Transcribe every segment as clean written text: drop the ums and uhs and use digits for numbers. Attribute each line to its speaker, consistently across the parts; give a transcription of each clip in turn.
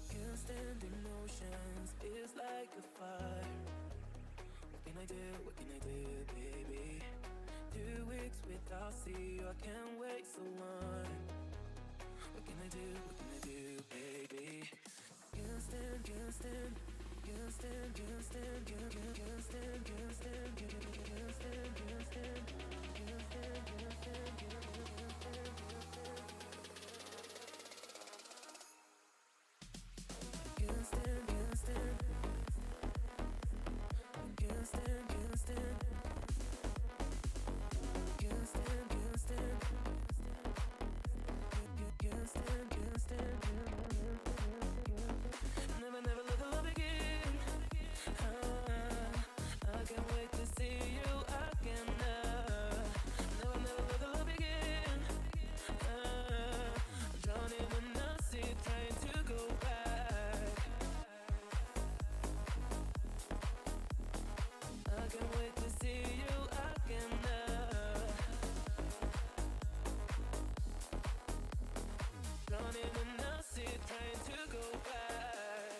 Speaker 1: Can't stand emotions, it's like a fire. What can I do, baby? 2 weeks without see you, I can't wait so long. What can I do, baby? Can't stand, can't stand, can't stand, can't stand, can't stand, can't stand, can't stand, can't stand, can't stand, can't stand, can't stand, can't stand. Can't stand, can't stand, can't stand, can't stand, can't stand, can't stand, can't stand, can't stand. Never, never let the love begin. I can't wait to see you again. Never, never let the love begin. Drowning in the sea, trying to go back. I can't wait to see you again. Drowning in the sea, trying to go back.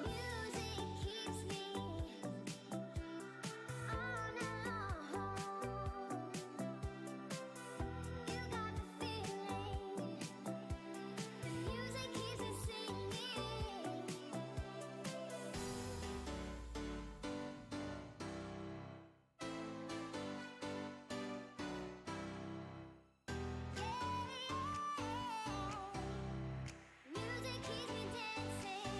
Speaker 2: Music keeps me on alone. You got the feeling. The music keeps me singing. Music keeps me dancing.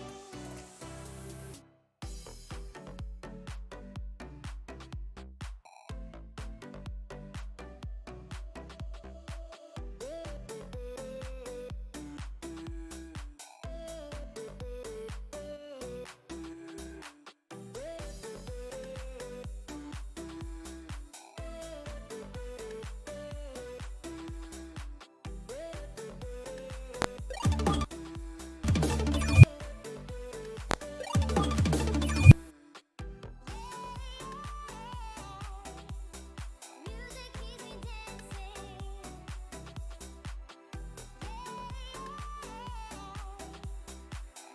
Speaker 2: Music keeps me dancing.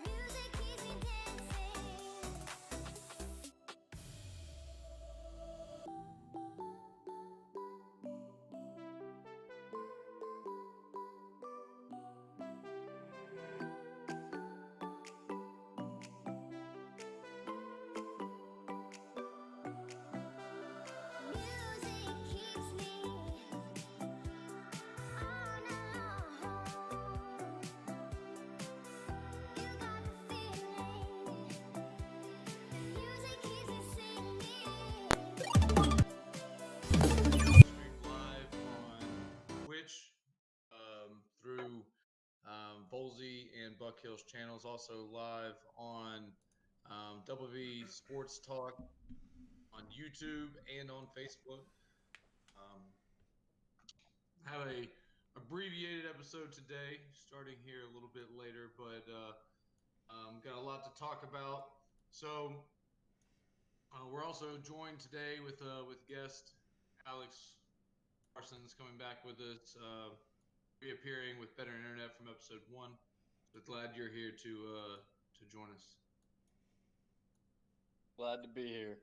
Speaker 2: Music keeps me dancing. Music keeps me on alone. You got the feeling. The music keeps me singing.
Speaker 3: Stream live on Twitch through Volzy and BuckHeels channels. Also live on WV Sports Talk on YouTube and on Facebook. Um, have a abbreviated episode today, starting here a little bit later, but got a lot to talk about. So we're also joined today with guest Alex Parsons coming back with us, reappearing with Better Internet from episode 1. So glad you're here to join us.
Speaker 4: Glad to be here.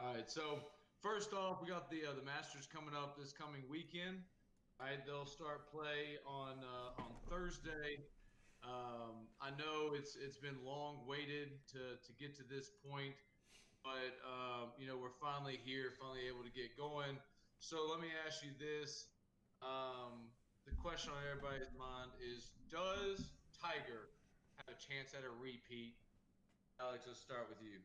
Speaker 3: All right, so first off, we got the Masters coming up this coming weekend. All right, they'll start play on Thursday. I know it's been long waited to get to this point, but we're finally here, finally able to get going. So let me ask you this: the question on everybody's mind is, does Tiger have a chance at a repeat? Alex, let's start with you.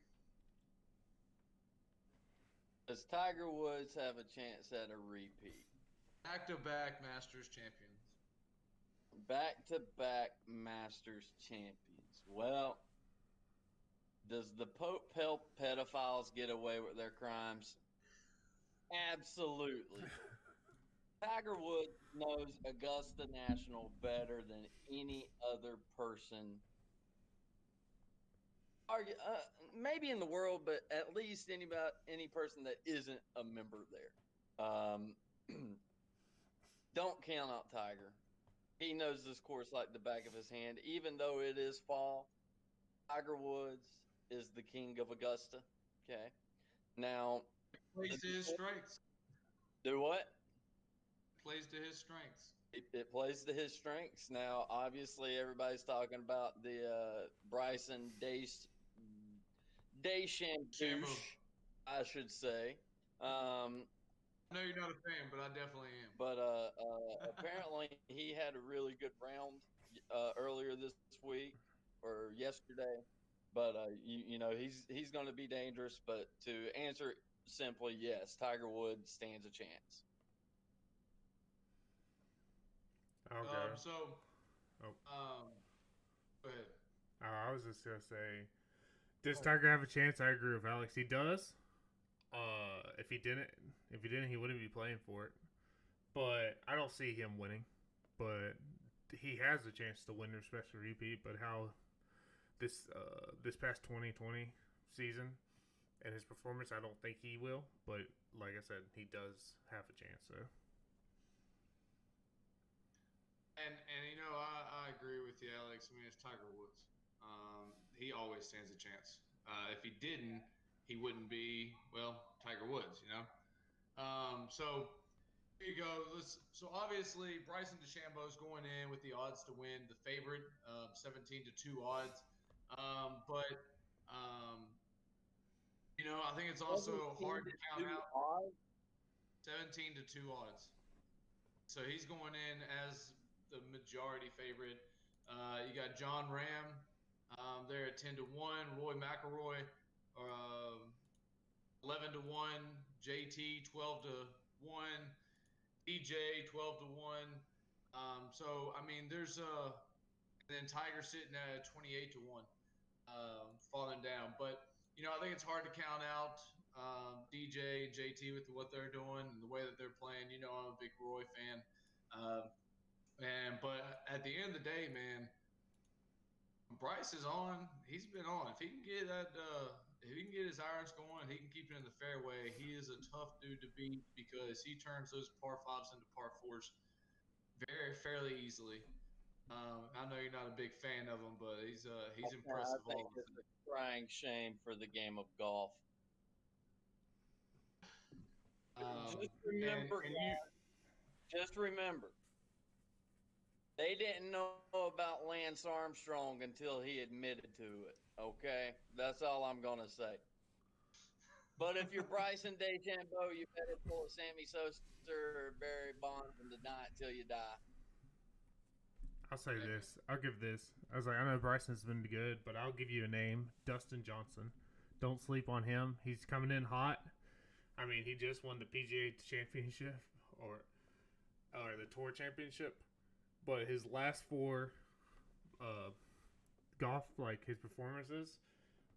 Speaker 4: Does Tiger Woods have a chance at a repeat?
Speaker 3: Back-to-back Masters champions.
Speaker 4: Back-to-back Masters champions. Well, Does the Pope help pedophiles get away with their crimes? Absolutely. Tiger Woods knows Augusta National better than any other person, maybe in the world, but at least any person that isn't a member there. Don't count out Tiger. He knows this course like the back of his hand. Even though it is fall, Tiger Woods is the king of Augusta. Okay. Now,
Speaker 3: Plays to his strengths.
Speaker 4: do what?
Speaker 3: Plays to his strengths.
Speaker 4: It plays to his strengths. Now, obviously, everybody's talking about the Bryson
Speaker 3: Shambo.
Speaker 4: Deschamps, I should say. Um,
Speaker 3: I know you're not a fan, but I definitely am.
Speaker 4: but apparently, he had a really good round earlier this week or yesterday. But he's going to be dangerous. But to answer simply, yes, Tiger Woods stands a chance.
Speaker 5: I'll go.
Speaker 3: So,
Speaker 5: Oh,
Speaker 3: go ahead.
Speaker 5: I was just gonna say, does Tiger have a chance? I agree with Alex. He does. If he didn't, he wouldn't be playing for it. But I don't see him winning. But he has a chance to win, especially repeat. But how this past 2020 season and his performance, I don't think he will. But like I said, he does have a chance. So.
Speaker 3: And I agree with you, Alex. I mean, it's Tiger Woods. He always stands a chance. If he didn't, he wouldn't be Tiger Woods. So here you go. So obviously Bryson DeChambeau is going in with the odds to win, the favorite, 17-2 odds. But I think it's also
Speaker 4: 17
Speaker 3: hard
Speaker 4: to
Speaker 3: to count
Speaker 4: 2
Speaker 3: out
Speaker 4: odds.
Speaker 3: 17-2 odds. So he's going in as the majority favorite. You got John Ram there at 10-1, Roy McIlroy 11-1, JT 12-1, DJ 12-1. So I mean, there's and then Tiger sitting at 28-1, falling down. But I think it's hard to count out DJ and JT with what they're doing and the way that they're playing. I'm a big Roy fan. But at the end of the day, man, Bryce is on. He's been on. If he can get if he can get his irons going, he can keep it in the fairway. He is a tough dude to beat because he turns those par fives into par fours fairly easily. I know you're not a big fan of him, but he's
Speaker 4: I
Speaker 3: impressive
Speaker 4: think
Speaker 3: all the
Speaker 4: it's
Speaker 3: time.
Speaker 4: a crying shame for the game of golf.
Speaker 3: Um,
Speaker 4: Just remember,
Speaker 3: and you,
Speaker 4: just remember, they didn't know about Lance Armstrong until he admitted to it. Okay, that's all I'm gonna say. But if you're Bryson DeChambeau, you better pull a Sammy Sosa or Barry Bonds and deny it till you die.
Speaker 5: I'll say this. I'll give this. I was like, I know Bryson's been good, but I'll give you a name: Dustin Johnson. Don't sleep on him. He's coming in hot. I mean, he just won the PGA Championship or the Tour Championship, but his last four golf, like his performances,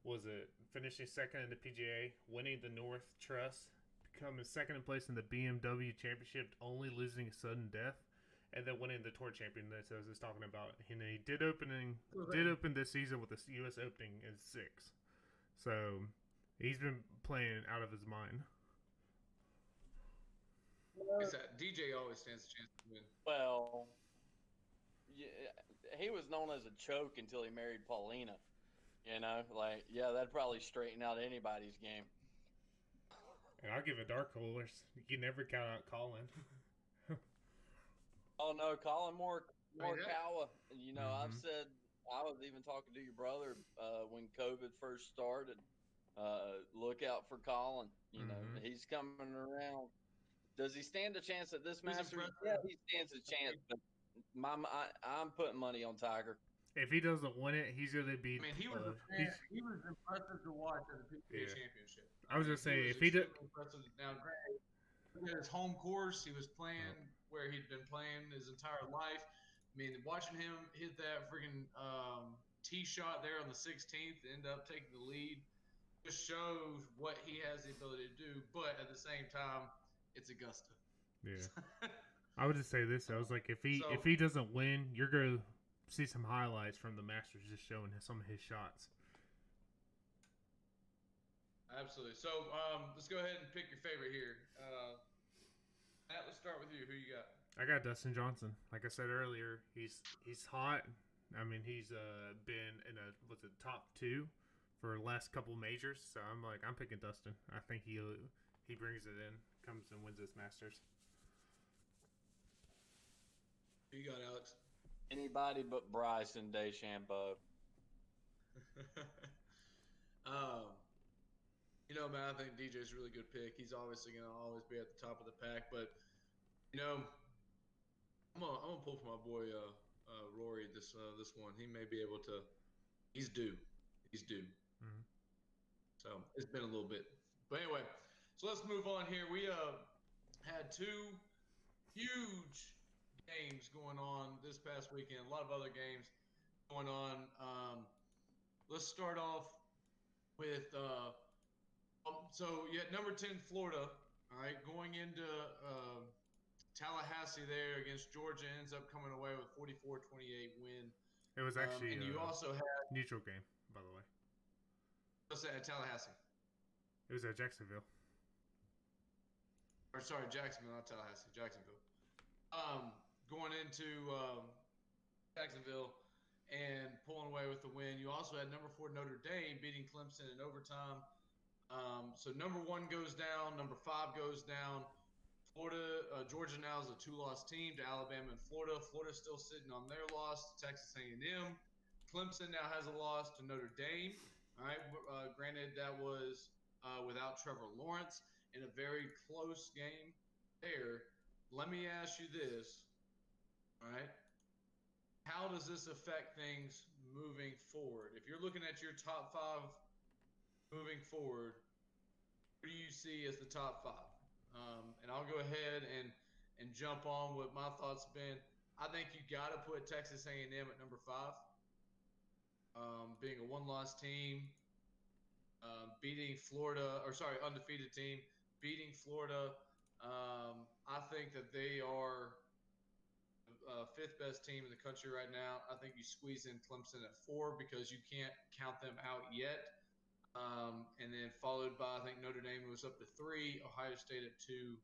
Speaker 5: was it finishing second in the PGA, winning the North Trust, becoming second in place in the BMW Championship, only losing a sudden death, and then winning the Tour Championship. That I was just talking about. And he did open this season with the U.S. Opening in 6, so he's been playing out of his mind.
Speaker 3: like I said, DJ always stands a chance to win.
Speaker 4: Well, yeah, he was known as a choke until he married Paulina. That'd probably straighten out anybody's game.
Speaker 5: And I'll give a dark horse. You can never count out Colin.
Speaker 4: Oh no, Colin
Speaker 3: I mean,
Speaker 4: Morikawa. I've
Speaker 5: Mm-hmm.
Speaker 4: said I was even talking to your brother when COVID first started. Look out for Colin.
Speaker 5: Mm-hmm.
Speaker 4: He's coming around. Does he stand a chance at this
Speaker 3: he was
Speaker 4: Masters?
Speaker 3: impressive.
Speaker 4: Yeah, he stands a chance. But I'm putting money on Tiger.
Speaker 5: If he doesn't win it, he's gonna be.
Speaker 3: I mean, he was a fan. He was impressive to watch at the PGA
Speaker 5: Yeah.
Speaker 3: Championship.
Speaker 5: I was
Speaker 3: mean,
Speaker 5: gonna say
Speaker 3: he was
Speaker 5: if he did.
Speaker 3: extremely impressive. Now, granted, look at his home course. He was playing where he'd been playing his entire life. I mean, watching him hit that freaking tee shot there on the 16th to end up taking the lead. Just shows what he has the ability to do, but at the same time, it's Augusta.
Speaker 5: Yeah. I would just say this. I was like, if
Speaker 3: So
Speaker 5: he doesn't win, you're gonna see some highlights from the Masters just showing some of his shots.
Speaker 3: absolutely. So let's go ahead and pick your favorite here. Matt, let's start with you. Who you got?
Speaker 5: I got Dustin Johnson. Like I said earlier, he's hot. I mean, he's been in a what's it top 2 for the last couple majors. So I'm picking Dustin. I think he brings it in, comes and wins this Masters.
Speaker 3: Who you got, Alex?
Speaker 4: Anybody but Bryson DeChambeau.
Speaker 3: um, man, I think DJ's a really good pick. He's obviously going to always be at the top of the pack, but I'm gonna pull for my boy Rory this one. He may be able to. He's due. He's due.
Speaker 5: Mm-hmm.
Speaker 3: So it's been a little bit, but anyway. So let's move on here. We had 2 huge games going on this past weekend. A lot of other games going on. Let's start off with so you had number 10 Florida. All right, going into Tallahassee there against Georgia, ends up coming away with 44-28 win.
Speaker 5: It was actually
Speaker 3: and you also had
Speaker 5: neutral game, by the way.
Speaker 3: what's that at Tallahassee?
Speaker 5: It was at Jacksonville.
Speaker 3: Or sorry, Jacksonville, not Tallahassee, Jacksonville. Going into Jacksonville and pulling away with the win. You also had number 4 Notre Dame beating Clemson in overtime. So number 1 goes down, number 5 goes down. Georgia now is a 2-loss team to Alabama and Florida. Florida's still sitting on their loss to Texas A&M. Clemson now has a loss to Notre Dame. All right, granted that was without Trevor Lawrence in a very close game there. Let me ask you this, all right? How does this affect things moving forward? If you're looking at your top 5 moving forward, who do you see as the top 5? And I'll go ahead and jump on what my thoughts have been. I think you got to put Texas A&M at number 5. Being a 1-loss team, beating Florida, or sorry, undefeated team, beating Florida. I think that they are 5th best team in the country right now. I think you squeeze in Clemson at 4 because you can't count them out yet. And then followed by, I think Notre Dame moves up to 3, Ohio State at 2,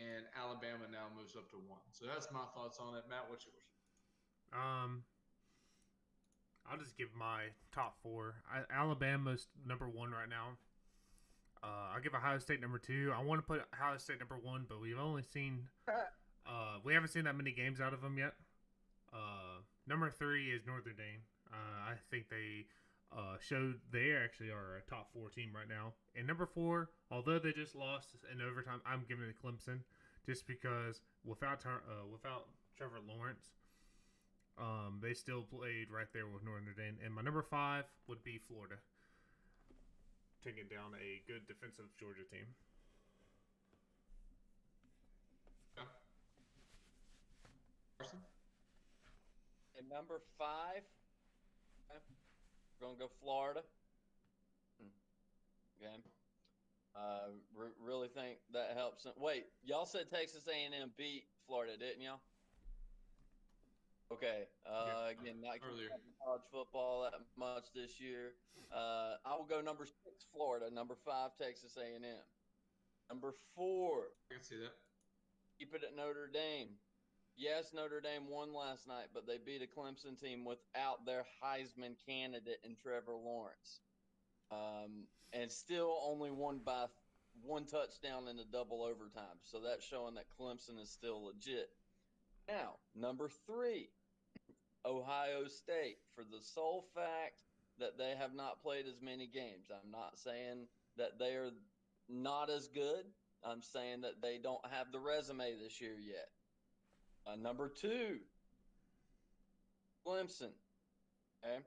Speaker 3: and Alabama now moves up to 1. So that's my thoughts on it. Matt, what's yours?
Speaker 5: I'll just give my top 4. Alabama's number 1 right now. I'll give Ohio State number 2. I want to put Ohio State number 1, but we've only seen we haven't seen that many games out of them yet. Number 3 is Notre Dame. I think they showed they actually are a top 4 team right now. And number 4, although they just lost in overtime, I'm giving it to Clemson just because without Trevor Lawrence, they still played right there with Notre Dame. And my number 5 would be Florida, taking down a good defensive Georgia team.
Speaker 3: Yeah. Carson?
Speaker 4: And number 5, okay, we're going to go Florida. Okay. Really think that helps. Wait, y'all said Texas A&M beat Florida, didn't y'all? Okay. Again, not
Speaker 3: Earlier.
Speaker 4: college football that much this year. I will go number 6, Florida. Number 5, Texas A&M. Number 4,
Speaker 3: I can see that.
Speaker 4: keep it at Notre Dame. Yes, Notre Dame won last night, but they beat a Clemson team without their Heisman candidate in Trevor Lawrence. And still only won by 1 touchdown in the double overtime. So that's showing that Clemson is still legit. Now, number 3, Ohio State, for the sole fact that they have not played as many games. I'm not saying that they are not as good. I'm saying that they don't have the resume this year yet. Number 2, Clemson. Okay.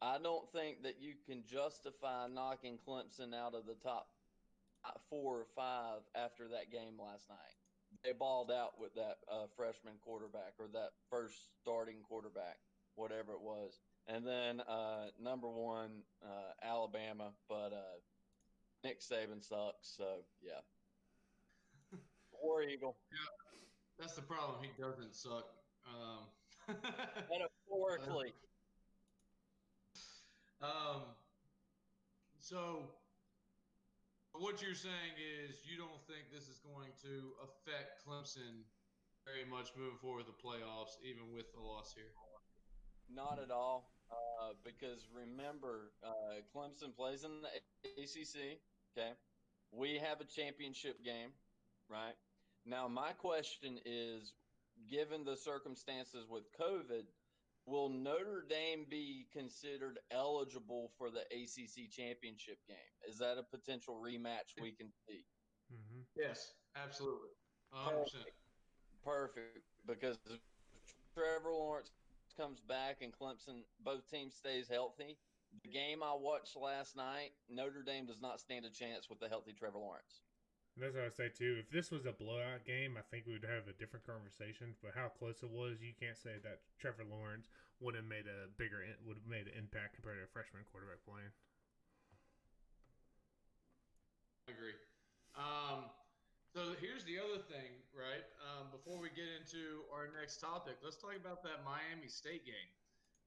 Speaker 4: I don't think that you can justify knocking Clemson out of the top 4 or 5 after that game last night. They balled out with that freshman quarterback or that first starting quarterback, whatever it was. And then number one, Alabama, but Nick Saban sucks. So yeah, War Eagle.
Speaker 3: That's the problem. He doesn't suck.
Speaker 4: Metaphorically,
Speaker 3: um, so what you're saying is you don't think this is going to affect Clemson very much moving forward with the playoffs, even with the loss here.
Speaker 4: not at all. Because remember, Clemson plays in the ACC. Okay, we have a championship game, right? Now, my question is, given the circumstances with COVID, will Notre Dame be considered eligible for the ACC championship game? Is that a potential rematch we can see?
Speaker 5: Mm-hmm.
Speaker 3: Yes, absolutely. 100%.
Speaker 4: Perfect. Perfect. Because if Trevor Lawrence comes back and Clemson, both teams stays healthy, the game I watched last night, Notre Dame does not stand a chance with the healthy Trevor Lawrence.
Speaker 5: And that's what I say too. If this was a blowout game, I think we would have a different conversation. But how close it was, you can't say that Trevor Lawrence would have made a bigger would have made an impact compared to a freshman quarterback playing.
Speaker 3: I agree. Um, so here's the other thing, right? Before we get into our next topic, let's talk about that Miami State game,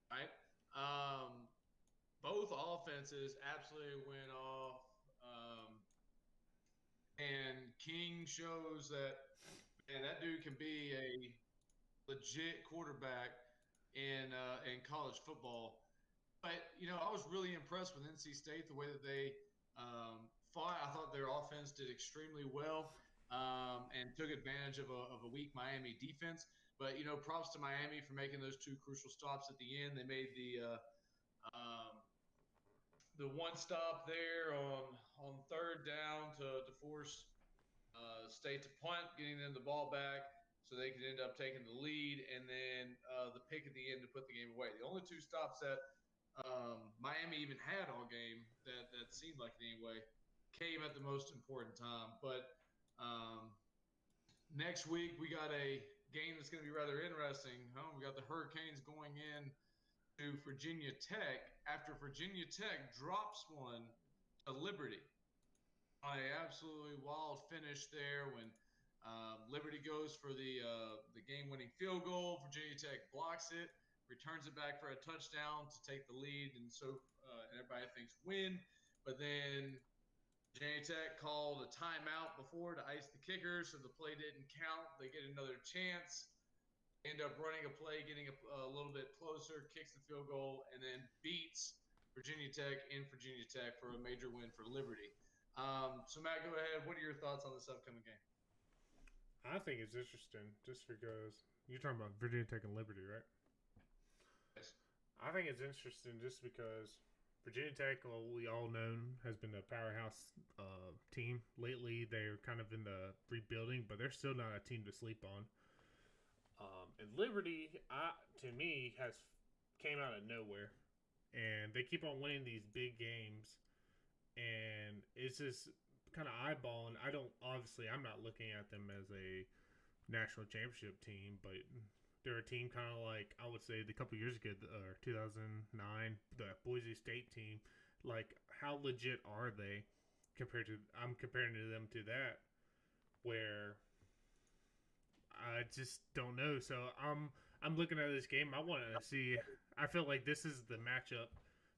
Speaker 3: right? Um, both offenses absolutely went off. And King shows that, man, that dude can be a legit quarterback in college football. But I was really impressed with NC State the way that they fought. I thought their offense did extremely well and took advantage of a weak Miami defense. But props to Miami for making those two crucial stops at the end. They made the one stop there on third down to force State to punt, getting them the ball back so they could end up taking the lead, and then the pick at the end to put the game away. The only two stops that Miami even had all game that seemed like it anyway came at the most important time. But next week we got a game that's going to be rather interesting. We got the Hurricanes going in to Virginia Tech after Virginia Tech drops one to Liberty on an absolutely wild finish there when Liberty goes for the game-winning field goal. Virginia Tech blocks it, returns it back for a touchdown to take the lead, and and everybody thinks win. But then Virginia Tech called a timeout before to ice the kicker, so the play didn't count. They get another chance, end up running a play, getting a little bit closer, kicks the field goal, and then beats Virginia Tech in Virginia Tech for a major win for Liberty. So Matt, go ahead. What are your thoughts on this upcoming game?
Speaker 5: I think it's interesting just because you're talking about Virginia Tech and Liberty, right?
Speaker 3: Yes.
Speaker 5: I think it's interesting just because Virginia Tech, well, we all know, has been a powerhouse team lately. They're kind of in the rebuilding, but they're still not a team to sleep on. And Liberty, to me, has came out of nowhere, and they keep on winning these big games, and it's just kind of eyeballing. I'm not looking at them as a national championship team, but they're a team kind of like I would say the couple years ago, or 2009, the Boise State team. Like, how legit are they compared to? I'm comparing to them to that, where I just don't know. So I'm looking at this game. I want to see. I feel like this is the matchup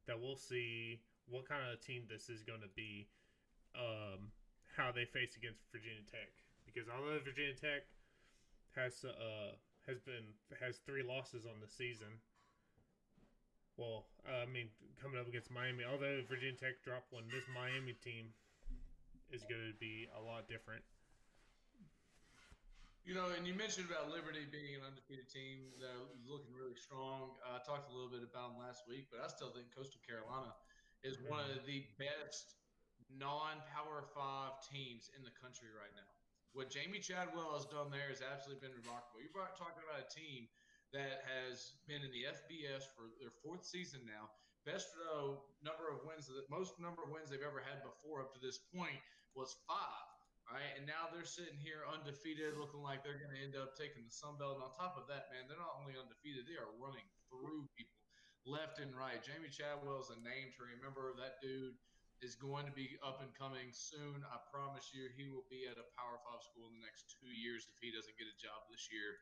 Speaker 5: that we'll see what kind of team this is going to be. How they face against Virginia Tech, because although Virginia Tech has has 3 losses on the season. Well, I mean, coming up against Miami, although Virginia Tech dropped one, this Miami team is going to be a lot different.
Speaker 3: And you mentioned about Liberty being an undefeated team that is looking really strong. I talked a little bit about them last week, but I still think Coastal Carolina is one of the best non-Power 5 teams in the country right now. What Jamie Chadwell has done there has absolutely been remarkable. You're talking about a team that has been in the FBS for their 4th season now. Best number of wins, the most number of wins they've ever had before up to this point was 5. All right, and now they're sitting here undefeated, looking like they're going to end up taking the Sun Belt. And on top of that, man, they're not only undefeated, they are running through people. left and right. Jamie Chadwell is a name to remember. That dude is going to be up and coming soon. I promise you, he will be at a Power 5 school in the next 2 years if he doesn't get a job this year.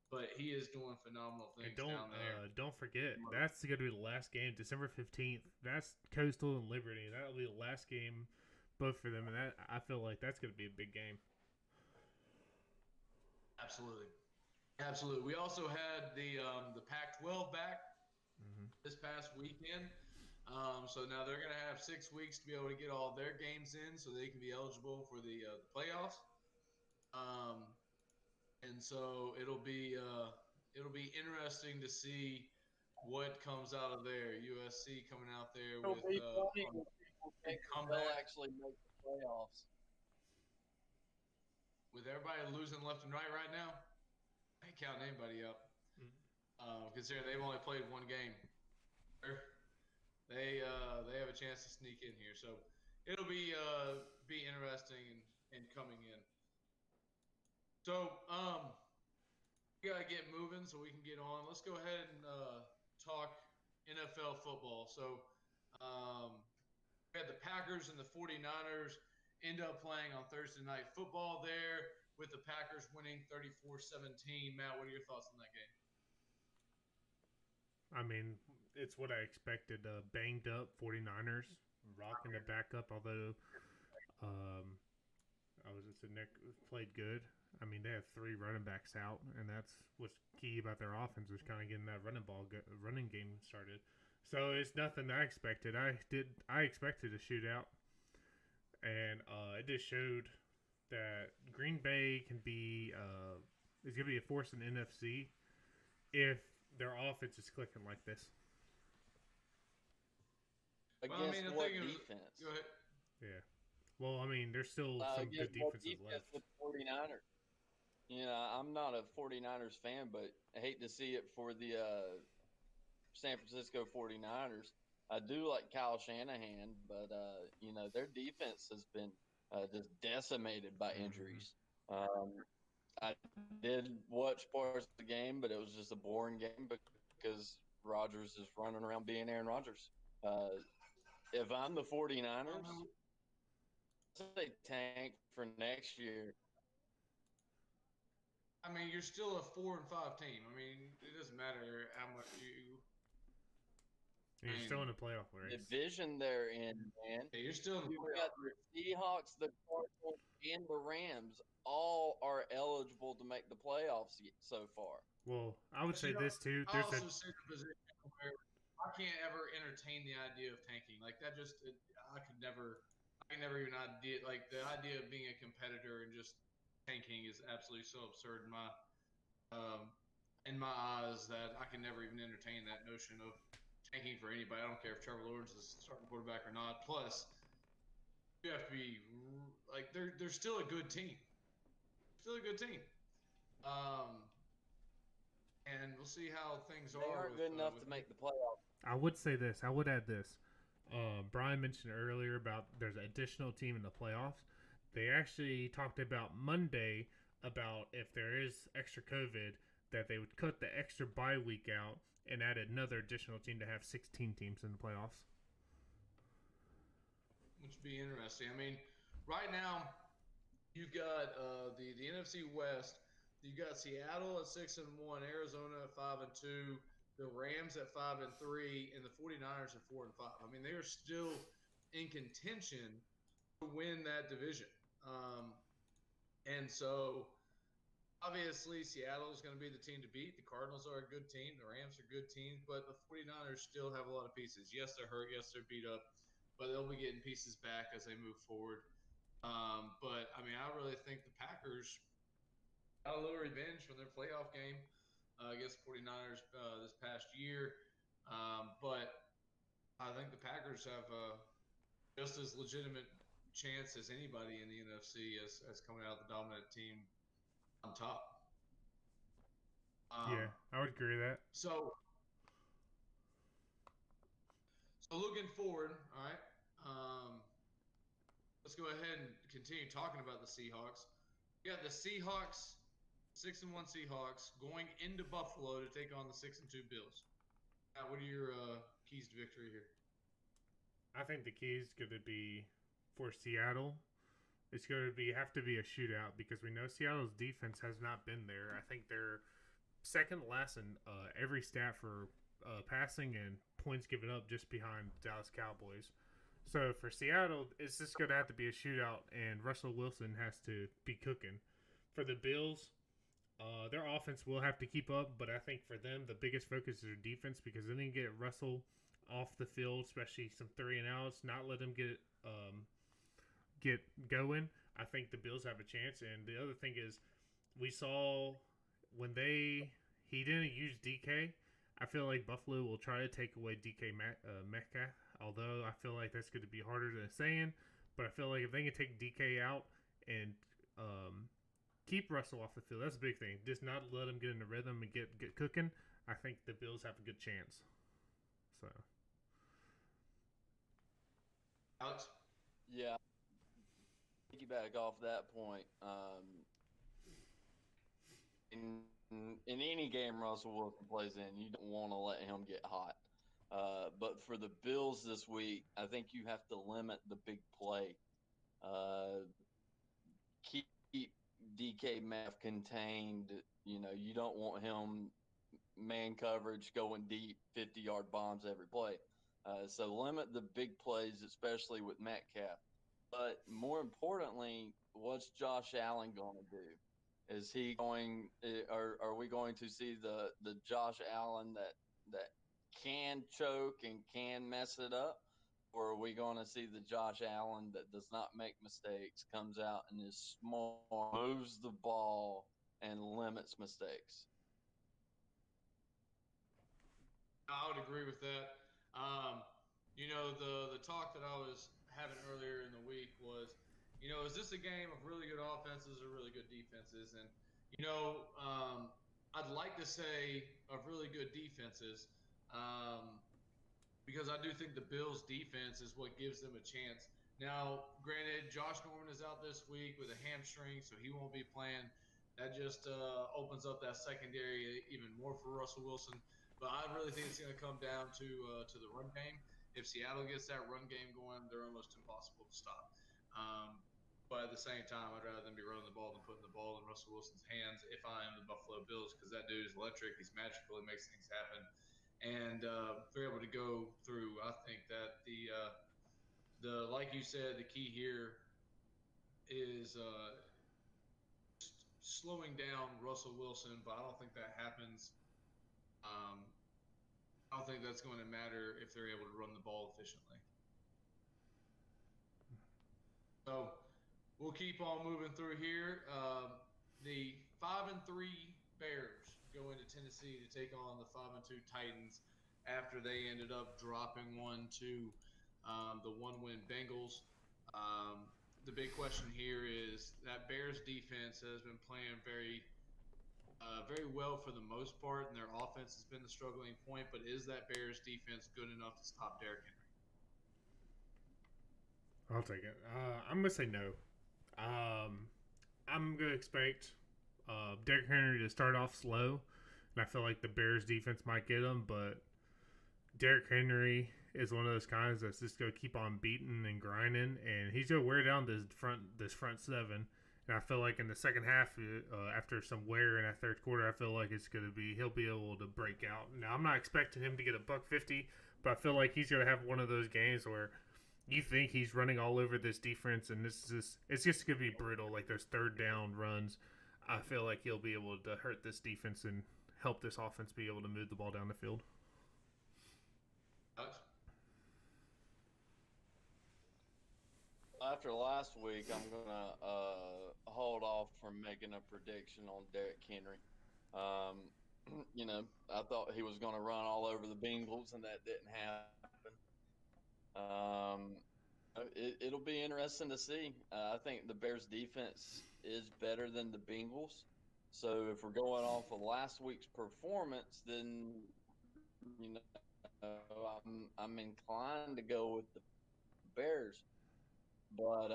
Speaker 3: But he is doing phenomenal
Speaker 5: And
Speaker 3: things down there.
Speaker 5: don't forget, that's going to be the last game, December 15th. That's Coastal and Liberty. That'll be the last game, both for them, and that I feel like that's going to be a big game.
Speaker 3: Absolutely, absolutely. We also had the Pac-12 back this past weekend. So now they're going to have 6 weeks to be able to get all their games in, so they can be eligible for the playoffs. And so it'll be interesting to see what comes out of there. USC coming out there
Speaker 4: It'll
Speaker 3: with
Speaker 4: be funny when people
Speaker 3: big
Speaker 4: think that they'll
Speaker 3: comeback
Speaker 4: actually make the playoffs.
Speaker 3: with everybody losing left and right now. I ain't counting anybody up. Considering they've only played one game. They have a chance to sneak in here, so it'll be interesting and coming in. So we gotta get moving so we can get on. Let's go ahead and talk NFL football. So we had the Packers and the 49ers end up playing on Thursday Night Football there, with the Packers winning 34-17. Matt, what are your thoughts on that game?
Speaker 5: I mean, it's what I expected. Banged up 49ers, rocking the back up, although I was just Nick played good. I mean, they have 3 running backs out, and that's what's key about their offense, was kind of getting that running game started. So it's nothing I expected. I expected a shootout, and it just showed that Green Bay can be is going to be a force in the NFC if their offense is clicking like this.
Speaker 4: Against what defense?
Speaker 3: Go ahead.
Speaker 5: Yeah. Well, I mean, there's still some good defenses left.
Speaker 4: With 49ers. You know, I'm not a 49ers fan, but I hate to see it for the San Francisco 49ers. I do like Kyle Shanahan, but, you know, their defense has been just decimated by injuries. I did watch parts of the game, but it was just a boring game because Rodgers is running around being Aaron Rodgers. If I'm the 49ers, they tank for next year.
Speaker 3: I mean, you're still a 4-5 team. I mean, it doesn't matter how much you.
Speaker 5: And you're still in the playoff race.
Speaker 4: Division they're in, man.
Speaker 3: Yeah, you're still in the
Speaker 4: You've got the Seahawks, the Cardinals, and the Rams. All are eligible to make the playoffs so far.
Speaker 5: Well, I would say this too.
Speaker 3: I also sit in a position where I can't ever entertain the idea of tanking. Like that, I can never even idea like the idea of being a competitor and just tanking is absolutely so absurd in my eyes that I can never even entertain that notion of tanking for anybody. I don't care if Trevor Lawrence is starting quarterback or not. Plus, you have to be like they're still a good team. Still a good team. And we'll see how things are.
Speaker 4: They aren't good enough to make the playoffs.
Speaker 5: I would say this. I would add this. Brian mentioned earlier about there's an additional team in the playoffs. They actually talked about Monday about if there is extra COVID, that they would cut the extra bye week out and add another additional team to have 16 teams in the playoffs.
Speaker 3: Which would be interesting. I mean, right now, you've got the NFC West. You've got Seattle at 6-1, Arizona at 5-2, the Rams at 5-3, and the 49ers at 4-5. I mean, they are still in contention to win that division. And so, obviously, Seattle is going to be the team to beat. The Cardinals are a good team. The Rams are good teams, but the 49ers still have a lot of pieces. Yes, they're hurt. Yes, they're beat up, but they'll be getting pieces back as they move forward. But I mean, I really think the Packers got a little revenge from their playoff game against 49ers this past year. But I think the Packers have just as legitimate chance as anybody in the NFC as coming out the dominant team on top.
Speaker 5: Yeah, I would agree with that.
Speaker 3: So looking forward, all right. Let's go ahead and continue talking about the Seahawks. We got the Seahawks, 6-1 Seahawks, going into Buffalo to take on the 6-2 Bills. Matt, what are your keys to victory here?
Speaker 5: I think the key is going to be for Seattle. It's going to be have to be a shootout because we know Seattle's defense has not been there. I think they're second last in every stat for passing and points given up, just behind Dallas Cowboys. So for Seattle, it's just going to have to be a shootout, and Russell Wilson has to be cooking. For the Bills, their offense will have to keep up, but I think for them, the biggest focus is their defense because they need to get Russell off the field, especially some three and outs, not let him get going. I think the Bills have a chance. And the other thing is, we saw when he didn't use DK. I feel like Buffalo will try to take away Metcalf, although I feel like that's going to be harder than saying. But I feel like if they can take DK out and keep Russell off the field, that's a big thing. Just not let him get in the rhythm and get cooking. I think the Bills have a good chance. So
Speaker 3: Alex?
Speaker 4: Yeah, piggyback off that point. In any game Russell Wilson plays in, you don't want to let him get hot. But for the Bills this week, I think you have to limit the big play. Keep DK Metcalf contained. You know, you don't want him man coverage going deep, 50-yard bombs every play. So limit the big plays, especially with Metcalf. But more importantly, what's Josh Allen going to do? Is he going? Are we going to see the Josh Allen that can choke and can mess it up, or are we going to see the Josh Allen that does not make mistakes, comes out and is smart, moves the ball, and limits mistakes?
Speaker 3: I would agree with that. Um, the talk that I was having earlier in the week was, is this a game of really good offenses or really good defenses? And you know, um, I'd like to say of really good defenses, um, because I do think the Bills' defense is what gives them a chance. Now, granted, Josh Norman is out this week with a hamstring, so he won't be playing. That just opens up that secondary even more for Russell Wilson. But I really think it's going to come down to the run game. If Seattle gets that run game going, they're almost impossible to stop. But at the same time, I'd rather them be running the ball than putting the ball in Russell Wilson's hands if I am the Buffalo Bills, because that dude is electric. He's magical. He makes things happen, and they're able to go through. I think that the like you said, the key here is slowing down Russell Wilson, but I don't think that happens. Um, I don't think that's going to matter if they're able to run the ball efficiently. So we'll keep on moving through here. The 5-3 Bears go into Tennessee to take on the 5-2 Titans after they ended up dropping one to the one-win Bengals. Um, the big question here is that Bears defense has been playing very well for the most part, and their offense has been the struggling point. But is that Bears defense good enough to stop Derrick Henry?
Speaker 5: I'll take it. I'm gonna say no. I'm gonna expect Derrick Henry to start off slow, and I feel like the Bears defense might get him, but Derrick Henry is one of those guys that's just gonna keep on beating and grinding, and he's gonna wear down this front seven. And I feel like in the second half, after some wear in that third quarter, I feel like he'll be able to break out. Now I'm not expecting him to get a $150, but I feel like he's gonna have one of those games where you think he's running all over this defense, and it's just gonna be brutal. Like those third down runs, I feel like he'll be able to hurt this defense and help this offense be able to move the ball down the field.
Speaker 3: Alex?
Speaker 4: After last week, I'm gonna hold off from making a prediction on Derrick Henry. Um, I thought he was gonna run all over the Bengals, and that didn't happen. Um, it'll be interesting to see. I think the Bears' defense is better than the Bengals. So if we're going off of last week's performance, then I'm inclined to go with the Bears. But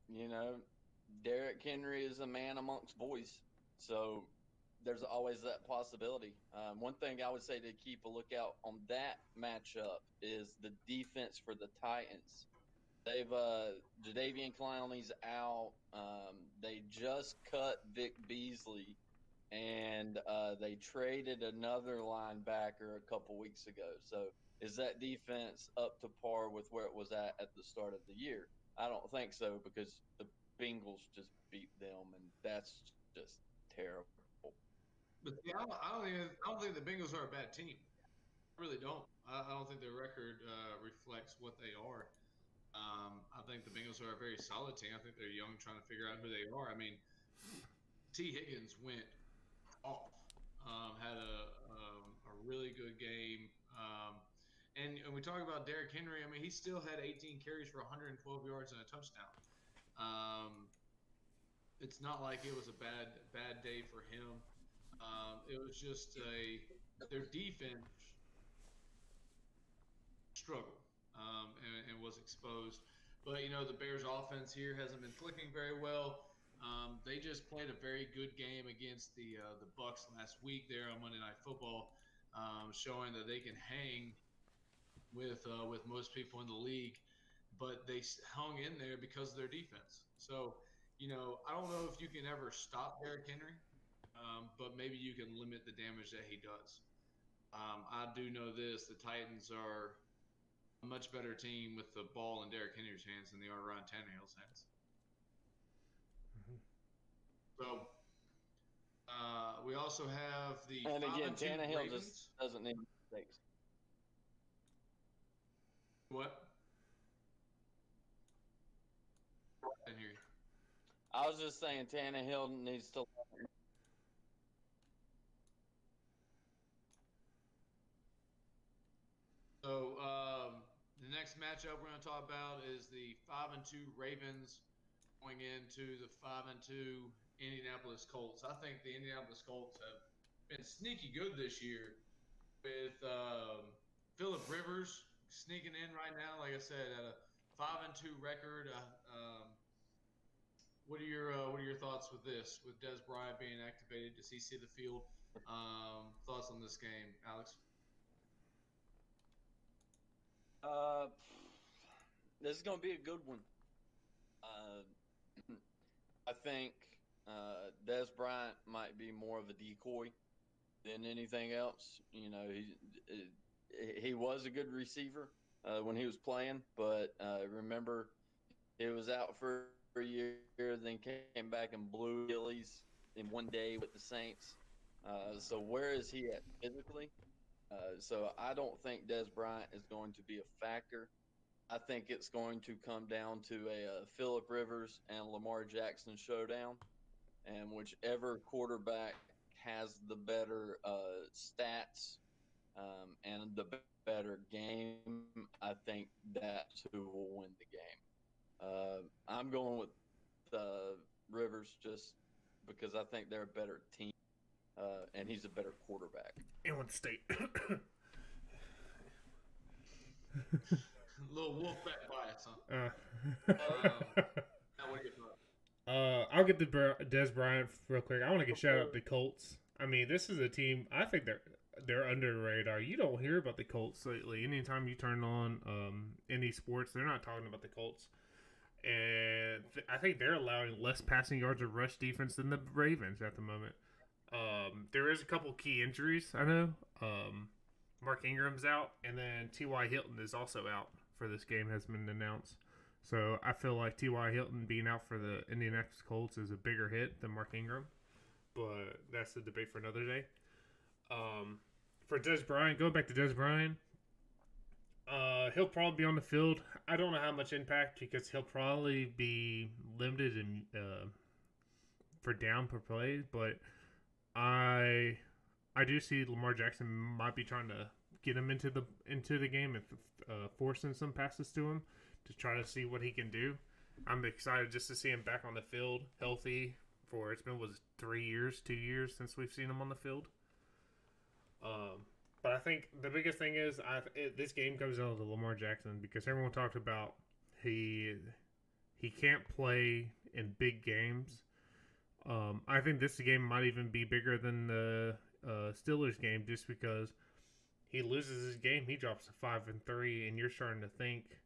Speaker 4: you know, Derrick Henry is a man amongst boys, so there's always that possibility. One thing I would say to keep a lookout on that matchup is the defense for the Titans. They've Jadavian Clowney's out. They just cut Vic Beasley, and they traded another linebacker a couple weeks ago. So is that defense up to par with where it was at the start of the year? I don't think so because the Bengals just beat them, and that's just terrible.
Speaker 3: But see, I don't think the Bengals are a bad team. I really don't. I don't think their record reflects what they are. I think the Bengals are a very solid team. I think they're young, trying to figure out who they are. I mean, T. Higgins went off, had a really good game. And we talk about Derrick Henry. I mean, he still had 18 carries for 112 yards and a touchdown. It's not like it was a bad day for him. It was just their defense struggled and was exposed. But the Bears' offense here hasn't been clicking very well. They just played a very good game against the Bucks last week there on Monday Night Football, showing that they can hang with most people in the league. But they hung in there because of their defense. So I don't know if you can ever stop Derrick Henry, but maybe you can limit the damage that he does. I do know this: the Titans are a much better team with the ball in Derrick Henry's hands than they are Ryan Tannehill's hands.
Speaker 5: Mhm.
Speaker 3: So we also have the
Speaker 4: And again,
Speaker 3: 5-2
Speaker 4: Tannehill just
Speaker 3: Ravens.
Speaker 4: doesn't need mistakes.
Speaker 3: What? In here.
Speaker 4: I was just saying Tannehill needs to.
Speaker 3: So the next matchup we're going to talk about is the 5-2 Ravens going into the 5-2 Indianapolis Colts. I think the Indianapolis Colts have been sneaky good this year with Phillip Rivers sneaking in right now. Like I said, at a 5-2 record. What are your thoughts with this? With Des Bryant being activated, does he see the field? Thoughts on this game, Alex?
Speaker 4: Uh, this is going to be a good one. Uh, I think Des Bryant might be more of a decoy than anything else. He was a good receiver when he was playing, but remember he was out for a year, then came back and blew Achilles in one day with the Saints. So where is he at physically? So I don't think Des Bryant is going to be a factor. I think it's going to come down to a Phillip Rivers and Lamar Jackson showdown, and whichever quarterback has the better stats and the better game, I think that's who will win the game. I'm going with Rivers just because I think they're a better team and he's a better quarterback.
Speaker 5: Inland State.
Speaker 3: Little Wolfpack bias, huh?
Speaker 5: uh,
Speaker 3: Now, what are your thoughts?
Speaker 5: I'll get the Des Bryant real quick. I want to get shout out the Colts. I mean, this is a team. I think they're under the radar. You don't hear about the Colts lately. Anytime you turn on any sports, they're not talking about the Colts. And I think they're allowing less passing yards of rush defense than the Ravens at the moment. There is a couple key injuries, I know. Mark Ingram's out, and then T.Y. Hilton is also out for this game, has been announced. So I feel like T.Y. Hilton being out for the Indianapolis Colts is a bigger hit than Mark Ingram. But that's a debate for another day. For Des Bryant, going back to Des Bryant, he'll probably be on the field. I don't know how much impact because he'll probably be limited in for down per play, but I do see Lamar Jackson might be trying to get him into the game and forcing some passes to him to try to see what he can do. I'm excited just to see him back on the field, healthy. For it's been 2 years since we've seen him on the field. But I think the biggest thing is this game comes down to Lamar Jackson because everyone talked about he can't play in big games I think this game might even be bigger than the Steelers game, just because he loses his game, he drops to 5-3, and you're starting to think,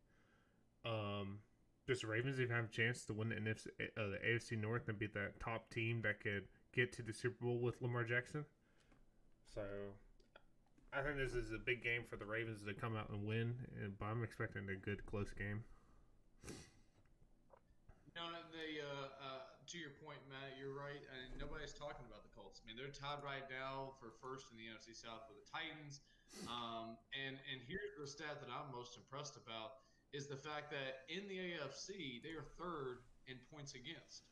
Speaker 5: does the Ravens even have a chance to win the AFC North and be that top team that could get to the Super Bowl with Lamar Jackson? So I think this is a big game for the Ravens to come out and win, but I'm expecting a good close game.
Speaker 3: No, to your point, Matt, you're right. And nobody's talking about the Colts. I mean, they're tied right now for first in the NFC South with the Titans. And here's the stat that I'm most impressed about is the fact that in the AFC they are third in points against,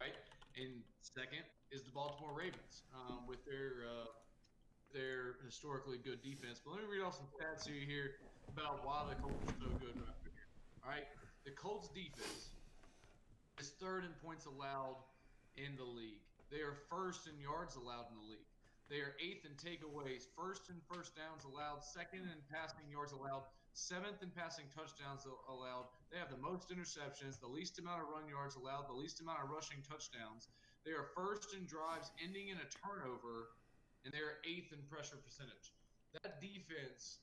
Speaker 3: right? And second is the Baltimore Ravens with their historically good defense. But let me read off some stats to you here about why the Colts are so good right here. All right, the Colts defense is third in points allowed in the league. They are first in yards allowed in the league. They are eighth in takeaways, first in first downs allowed, second in passing yards allowed, seventh in passing touchdowns allowed. They have the most interceptions, the least amount of run yards allowed, the least amount of rushing touchdowns. They are first in drives ending in a turnover, and they are eighth in pressure percentage. That defense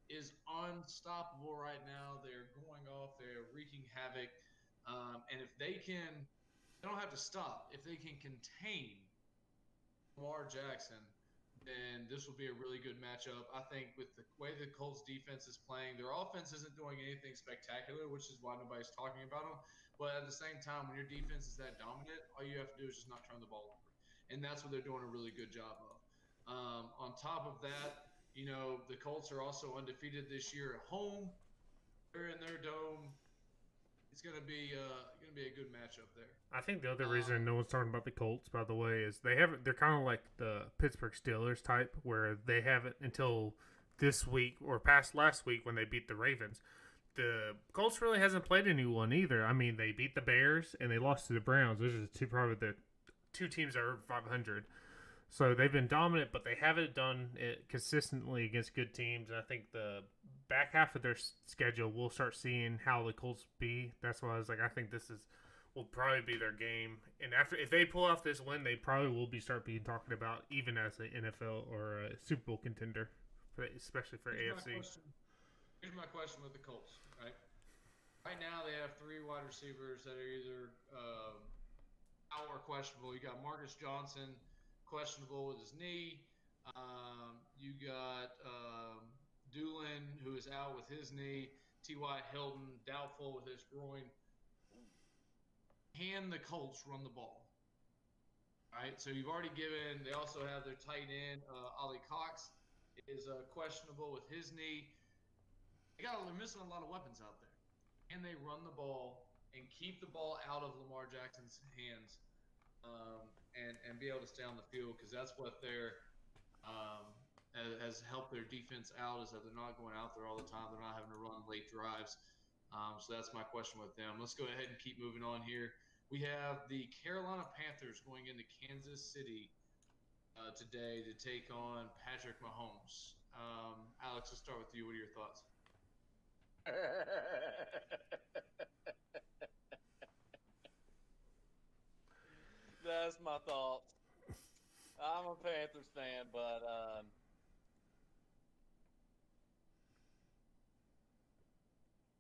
Speaker 3: is unstoppable right now. They're going off. They're wreaking havoc. And if they don't have to stop. If they can contain Lamar Jackson, then this will be a really good matchup. I think with the way the Colts defense is playing, their offense isn't doing anything spectacular, which is why nobody's talking about them. But at the same time, when your defense is that dominant, all you have to do is just not turn the ball over. And that's what they're doing a really good job of. On top of that, the Colts are also undefeated this year at home. They're in their dome. It's gonna be a good matchup there.
Speaker 5: I think the other reason no one's talking about the Colts, by the way, is they're kind of like the Pittsburgh Steelers type, where they haven't until this week or past last week when they beat the Ravens. The Colts really hasn't played anyone either. I mean, they beat the Bears and they lost to the Browns. Those are probably the two teams that are 500. So they've been dominant, but they haven't done it consistently against good teams. And I think the back half of their schedule, we'll start seeing how the Colts be. That's why I was like, I think this will probably be their game. And if they pull off this win, they probably will start being talked about even as an NFL or a Super Bowl contender, especially for AFC.
Speaker 3: Here's my question with the Colts. Right now they have three wide receivers that are either out or questionable. You got Marcus Johnson, questionable with his knee. You got Doolin, who is out with his knee. T.Y. Hilton, doubtful with his groin. Can the Colts run the ball? All right, so you've already given. They also have their tight end, Ollie Cox, is questionable with his knee. They're missing a lot of weapons out there. Can they run the ball and keep the ball out of Lamar Jackson's hands and be able to stay on the field? Because that's what has helped their defense out, is that they're not going out there all the time. They're not having to run late drives. So that's my question with them. Let's go ahead and keep moving on here. We have the Carolina Panthers going into Kansas City today to take on Patrick Mahomes. Alex, let's start with you. What are your thoughts?
Speaker 4: That's my thoughts. I'm a Panthers fan, but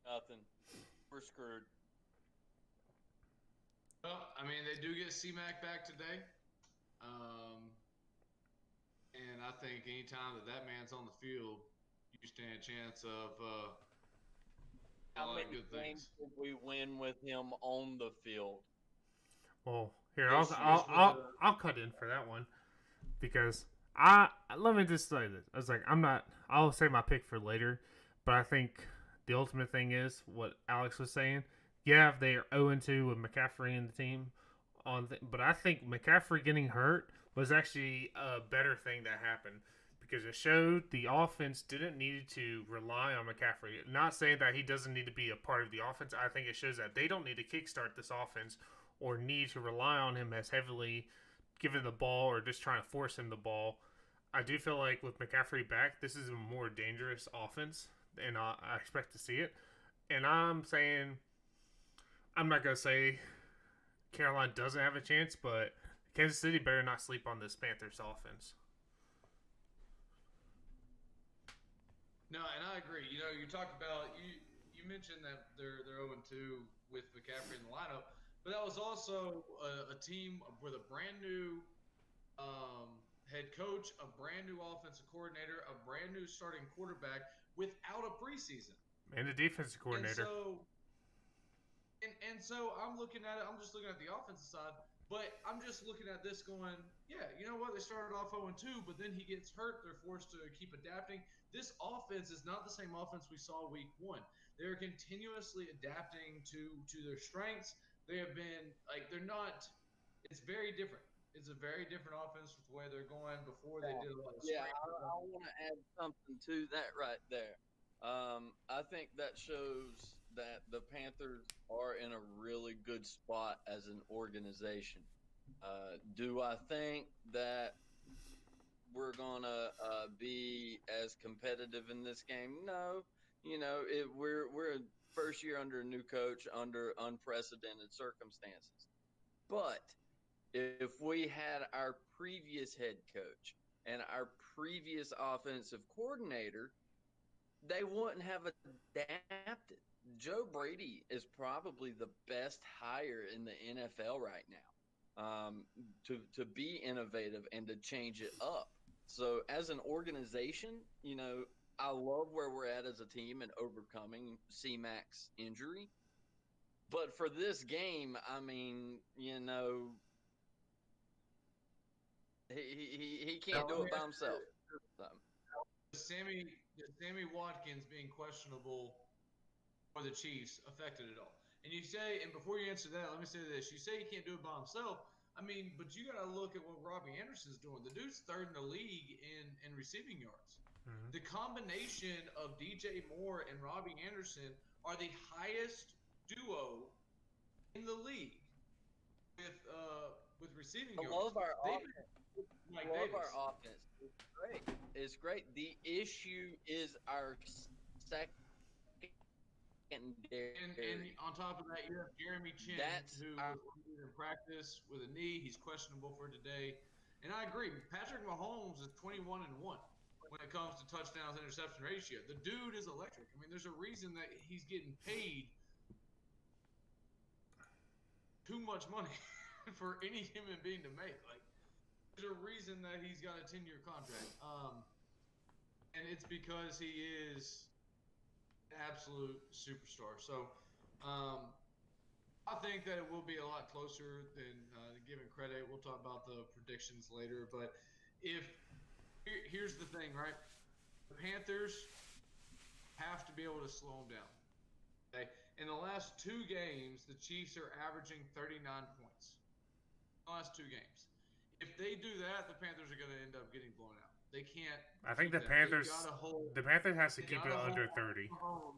Speaker 4: nothing. We're screwed.
Speaker 3: Well, I mean, they do get C-Mac back today. And I think anytime that man's on the field, you stand a chance of a lot of good things.
Speaker 4: Did we win with him on the field?
Speaker 5: Well, here I'll cut in for that one because let me just say this. I was like, I'll say my pick for later, but I think the ultimate thing is what Alex was saying. Yeah, they are 0-2 with McCaffrey in the team but I think McCaffrey getting hurt was actually a better thing that happened because it showed the offense didn't need to rely on McCaffrey. Not saying that he doesn't need to be a part of the offense. I think it shows that they don't need to kickstart this offense or need to rely on him as heavily, giving the ball or just trying to force him the ball. I do feel like with McCaffrey back, this is a more dangerous offense, and I expect to see it. And I'm saying, I'm not going to say Carolina doesn't have a chance, but Kansas City better not sleep on this Panthers offense.
Speaker 3: No, and I agree. You know, you talk about you mentioned that they're 0-2 with McCaffrey in the lineup, but that was also a team with a brand new head coach, a brand new offensive coordinator, a brand new starting quarterback without a preseason.
Speaker 5: And the defensive
Speaker 3: And
Speaker 5: coordinator.
Speaker 3: so so I'm looking at it. I'm just looking at the offensive side, but I'm just looking at this going, yeah, you know what? They started off 0-2, but then he gets hurt. They're forced to keep adapting. This offense is not the same offense we saw week one. They're continuously adapting to their strengths. They have been like they're not. It's very different. It's a very different offense with the way they're going. Before they did a lot of
Speaker 4: Yeah,
Speaker 3: scrambling.
Speaker 4: I want to add something to that right there. I think that shows that the Panthers are in a really good spot as an organization. Do I think that we're gonna be as competitive in this game? No. You know, we're first year under a new coach under unprecedented circumstances. But if we had our previous head coach and our previous offensive coordinator, they wouldn't have adapted. Joe Brady is probably the best hire in the NFL right now, to be innovative and to change it up. So as an organization, you know, I love where we're at as a team and overcoming C-Mac's injury. But for this game, I mean, you know, he can't do it by himself. So,
Speaker 3: Sammy Watkins being questionable for the Chiefs affected it all. And you say, and before you answer that, let me say this: you say he can't do it by himself. I mean, but you got to look at what Robbie Anderson's doing. The dude's third in the league in receiving yards.
Speaker 5: Mm-hmm.
Speaker 3: The combination of DJ Moore and Robbie Anderson are the highest duo in the league with receiving
Speaker 4: I
Speaker 3: yards.
Speaker 4: love our
Speaker 3: They've
Speaker 4: offense.
Speaker 3: Mike
Speaker 4: Love
Speaker 3: Davis.
Speaker 4: our offense. It's great. It's great. The issue is our secondary.
Speaker 3: And on top of that, you have Jeremy Chin,
Speaker 4: That's
Speaker 3: who
Speaker 4: our
Speaker 3: was limited in practice with a knee. He's questionable for today. And I agree. Patrick Mahomes is 21-1 when it comes to touchdowns interception ratio. The dude is electric. I mean, there's a reason that he's getting paid too much money for any human being to make. Like, there's a reason that he's got a 10-year contract. And it's because he is an absolute superstar. So, I think that it will be a lot closer than given credit. We'll talk about the predictions later. But here's the thing, right? The Panthers have to be able to slow them down. Okay? In the last two games, the Chiefs are averaging 39 points. The last two games. If they do that, the Panthers are going to end up getting blown out. They can't.
Speaker 5: I think the
Speaker 3: that.
Speaker 5: Panthers has to keep it under 30.
Speaker 3: Down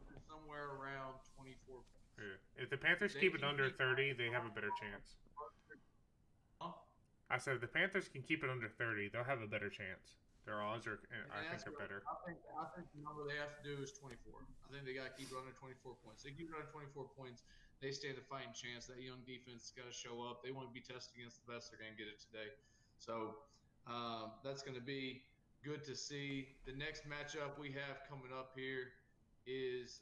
Speaker 3: to somewhere around 24 points.
Speaker 5: Yeah. If the Panthers
Speaker 3: They
Speaker 5: keep it
Speaker 3: can
Speaker 5: under
Speaker 3: keep-
Speaker 5: 30, they have a better chance.
Speaker 3: Huh?
Speaker 5: I said if the Panthers can keep it under 30, they'll have a better chance. Their odds are, I
Speaker 3: And
Speaker 5: think, are better.
Speaker 3: I think the number they have to do is 24. I think they got to keep it under 24 points. They keep it under 24 points, they stand a fighting chance. That young defense has got to show up. They want to be tested against the best. They're going to get it today. So that's going to be good to see. The next matchup we have coming up here is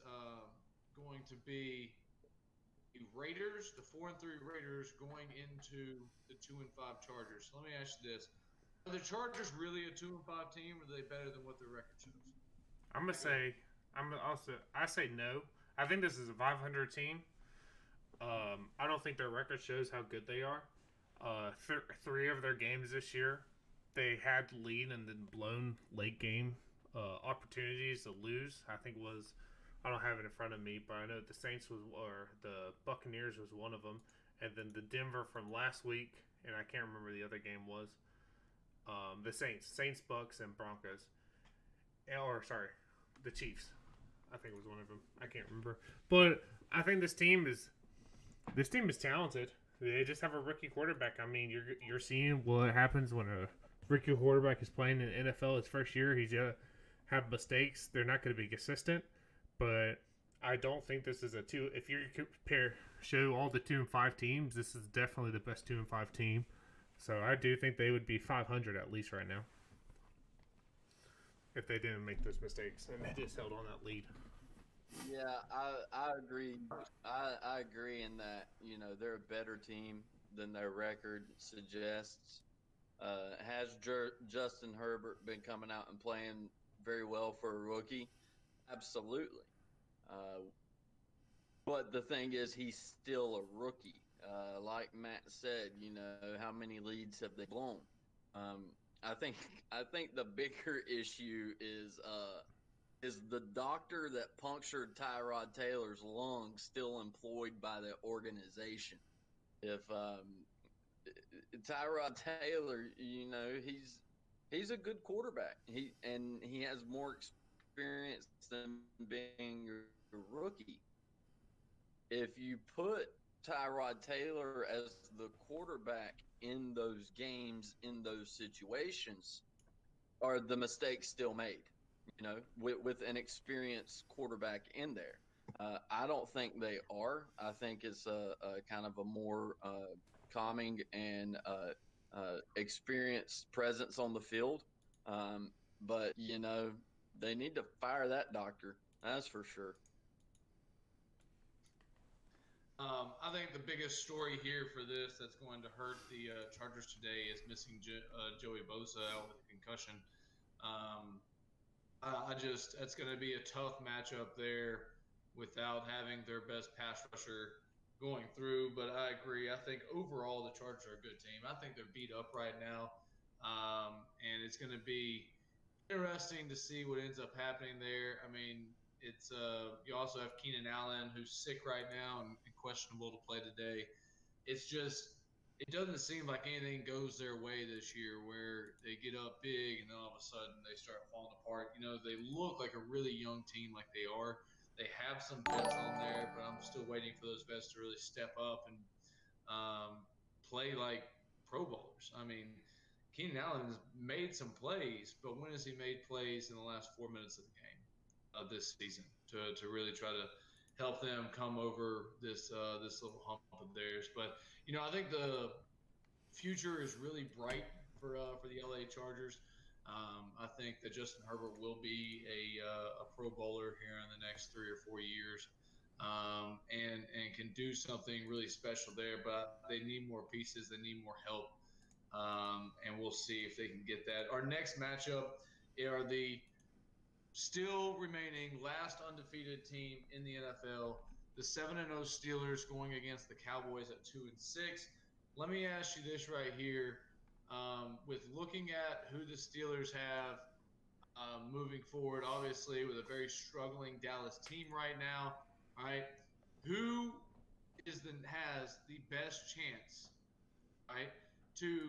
Speaker 3: going to be the Raiders, the 4-3 Raiders, going into the 2-5 Chargers. So let me ask you this: are the Chargers really a 2-5 team, or are they better than what their record shows?
Speaker 5: I'm gonna say, I say no. I think this is a 500 team. I don't think their record shows how good they are. Three of their games this year, they had lead and then blown late game opportunities to lose. I think was, I don't have it in front of me, but I know the Saints or the Buccaneers was one of them, and then the Denver from last week, and I can't remember the other game was. The Saints, Bucks, and Broncos, or sorry, the Chiefs. I think it was one of them. I can't remember, but I think this team is talented. They just have a rookie quarterback. I mean, you're seeing what happens when a rookie quarterback is playing in the NFL his first year. He's gonna have mistakes. They're not going to be consistent, but I don't think this is a two. If you show all the 2-5 teams, this is definitely the best 2-5 team. So I do think they would be 500 at least right now if they didn't make those mistakes and they just held on that lead.
Speaker 4: Yeah, I agree. I agree in that they're a better team than their record suggests. Has Justin Herbert been coming out and playing very well for a rookie? Absolutely. Uh, but the thing is, he's still a rookie. Like Matt said, how many leads have they blown? Um, I think I think the bigger issue is the doctor that punctured Tyrod Taylor's lungs still employed by the organization? If Tyrod Taylor, he's a good quarterback. He has more experience than being a rookie. If you put Tyrod Taylor as the quarterback in those games, in those situations, are the mistakes still made? With an experienced quarterback in there. I don't think they are. I think it's a kind of a more calming and experienced presence on the field. But they need to fire that doctor. That's for sure.
Speaker 3: I think the biggest story here for this that's going to hurt the Chargers today is missing Joey Bosa out with a concussion. Um, I just that's going to be a tough matchup there without having their best pass rusher going through. But I agree. I think overall the Chargers are a good team. I think they're beat up right now, and it's going to be interesting to see what ends up happening there. I mean, it's you also have Keenan Allen who's sick right now and questionable to play today. It's just it doesn't seem like anything goes their way this year where they get up big and then all of a sudden they start falling apart. They look like a really young team like they are. They have some vets on there, but I'm still waiting for those vets to really step up and play like Pro Bowlers. I mean, Keenan Allen has made some plays, but when has he made plays in the last 4 minutes of the game this season to really try to help them come over this little hump of theirs? But I think the future is really bright for the LA Chargers. I think that Justin Herbert will be a Pro Bowler here in the next 3 or 4 years, and can do something really special there. But they need more pieces. They need more help, and we'll see if they can get that. Our next matchup are the still remaining last undefeated team in the NFL, the 7-0 Steelers going against the Cowboys at 2-6. Let me ask you this right here. With looking at who the Steelers have moving forward, obviously with a very struggling Dallas team right now, right? Who has the best chance, right, to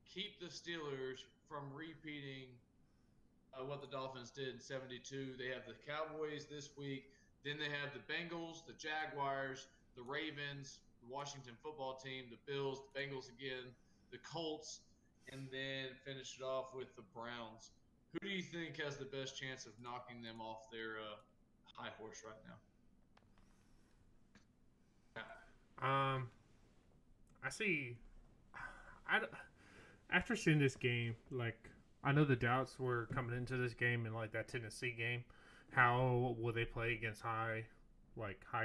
Speaker 3: keep the Steelers from repeating what the Dolphins did in '72? They have the Cowboys this week. Then they have the Bengals, the Jaguars, the Ravens, the Washington football team, the Bills, the Bengals again, the Colts, and then finish it off with the Browns. Who do you think has the best chance of knocking them off their high horse right now?
Speaker 5: Um, I see. I after seeing this game, like I know the doubts were coming into this game and like that Tennessee game. How will they play against high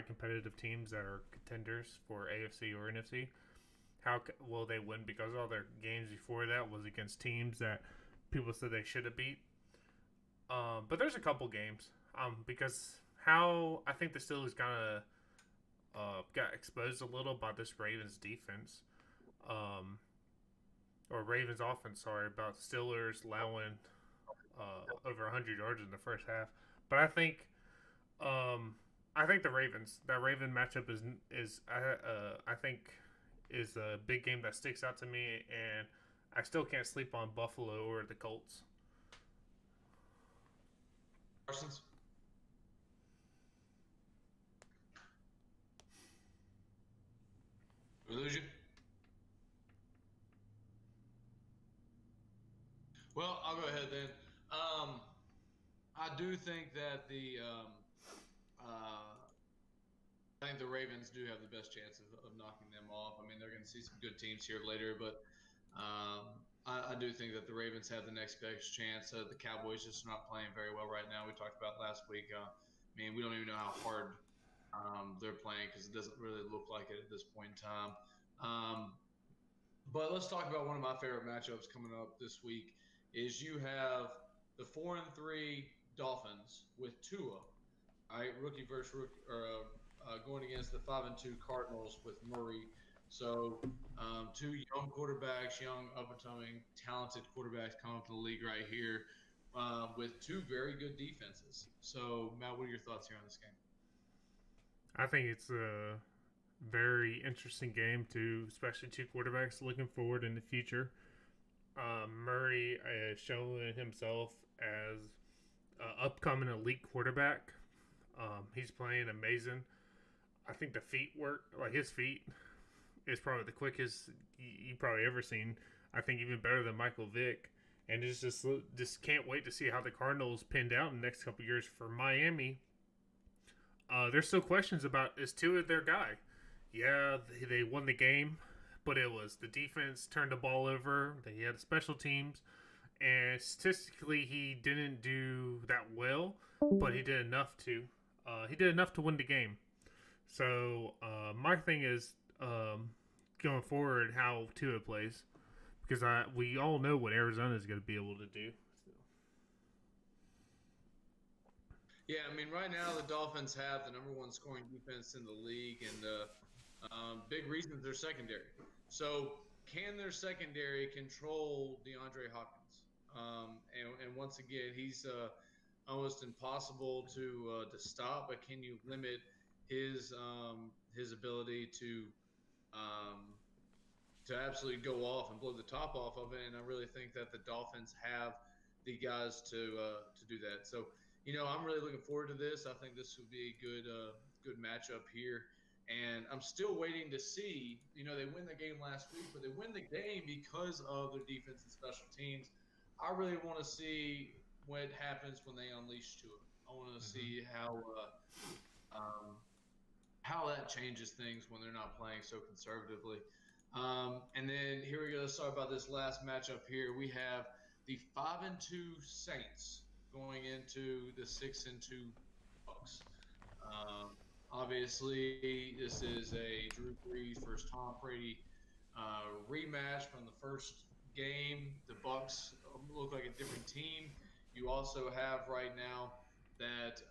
Speaker 5: competitive teams that are contenders for AFC or NFC? How will they win? Because all their games before that was against teams that people said they should have beat. But there's a couple games. Because how I think the Steelers kind of got exposed a little by this Ravens defense. Um, or Ravens offense, sorry, about the Steelers allowing over 100 yards in the first half. But um, I think the Ravens, that Raven matchup I think is a big game that sticks out to me, and I still can't sleep on Buffalo or the Colts.
Speaker 3: Parsons? Did we lose you? Well, I'll go ahead then. Um, I do think that I think the Ravens do have the best chance of knocking them off. I mean, they're going to see some good teams here later, but I do think that the Ravens have the next best chance. The Cowboys just not playing very well right now. We talked about last week. I mean, we don't even know how hard they're playing because it doesn't really look like it at this point in time. Um, but let's talk about one of my favorite matchups coming up this week. Is you have the 4-3 Dolphins with Tua, all right, rookie versus rookie, or going against the 5-2 Cardinals with Murray. So two young quarterbacks, young up and coming, talented quarterbacks coming up to the league right here, with two very good defenses. So Matt, what are your thoughts here on this game?
Speaker 5: I think it's a very interesting game too, especially two quarterbacks looking forward in the future. Murray is showing himself as an upcoming elite quarterback. He's playing amazing. I think the feet work, like his feet, is probably the quickest you probably ever seen. I think even better than Michael Vick. And it's just can't wait to see how the Cardinals pin down in the next couple years for Miami. There's still questions about is Tua their guy? Yeah, they won the game, but it was the defense turned the ball over. They had special teams, and statistically, he didn't do that well, but he did enough to. He did enough to win the game. So my thing is going forward how Tua plays because we all know what Arizona is going to be able to do.
Speaker 3: Yeah, I mean, right now the Dolphins have the number one scoring defense in the league, and big reason is their secondary. So, can their secondary control DeAndre Hopkins? And once again, he's almost impossible to stop. But can you limit his ability um, to absolutely go off and blow the top off of it? And I really think that the Dolphins have the guys to do that. So I'm really looking forward to this. I think this will be a good matchup here. And I'm still waiting to see. They win the game last week, but they win the game because of their defense and special teams. I really want to see what happens when they unleash Tua. I want to
Speaker 5: Mm-hmm.
Speaker 3: see um, how that changes things when they're not playing so conservatively. And then here we go. Let's talk about this last matchup here. We have the 5-2 Saints going into the 6-2 Bucks. Um, Obviously, this is a Drew Brees versus Tom Brady rematch from the first game. The Bucks look like a different team. You also have right now that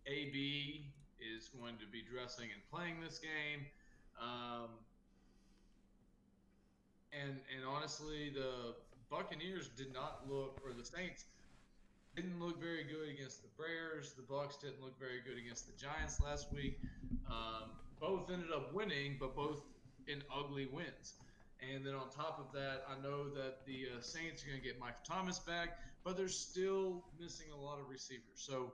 Speaker 3: AB is going to be dressing and playing this game. Um, and honestly, the Buccaneers did not look, or the Saints didn't look very good against the Bears. The Bucks didn't look very good against the Giants last week. Both ended up winning, but both in ugly wins. And then on top of that, I know that the Saints are going to get Mike Thomas back, but they're still missing a lot of receivers. So,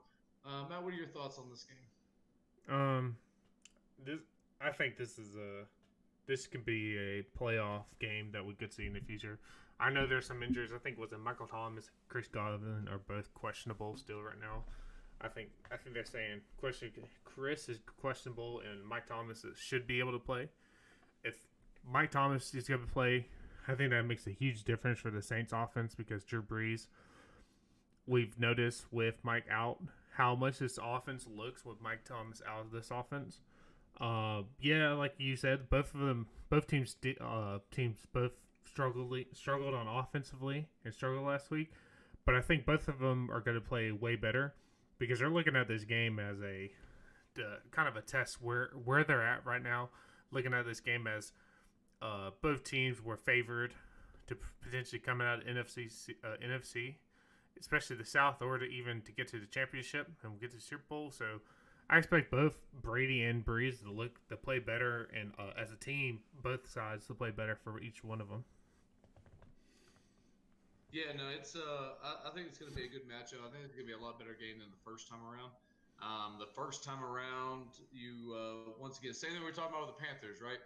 Speaker 3: Matt, what are your thoughts on this game?
Speaker 5: Um, this I think this could be a playoff game that we could see in the future. I know there's some injuries. I think was it Michael Thomas, Chris Godwin are both questionable still right now. I think they're saying Chris is questionable and Mike Thomas should be able to play. If Mike Thomas is going to play, I think that makes a huge difference for the Saints offense because Drew Brees. We've noticed with Mike out how much this offense looks with Mike Thomas out of this offense. Yeah, like you said, both teams both struggled on offensively and struggled last week. But I think both of them are going to play way better because they're looking at this game as a kind of a test where they're at right now. Looking at this game as both teams were favored to potentially coming out of NFC, especially the South, or to even to get to the championship and get to the Super Bowl. So I expect both Brady and Breeze to play better, and as a team, both sides to play better for each one of them.
Speaker 3: Yeah, no, it's I think it's going to be a good matchup. I think it's going to be a lot better game than the first time around. The first time around, you once again, same thing we were talking about with the Panthers, right?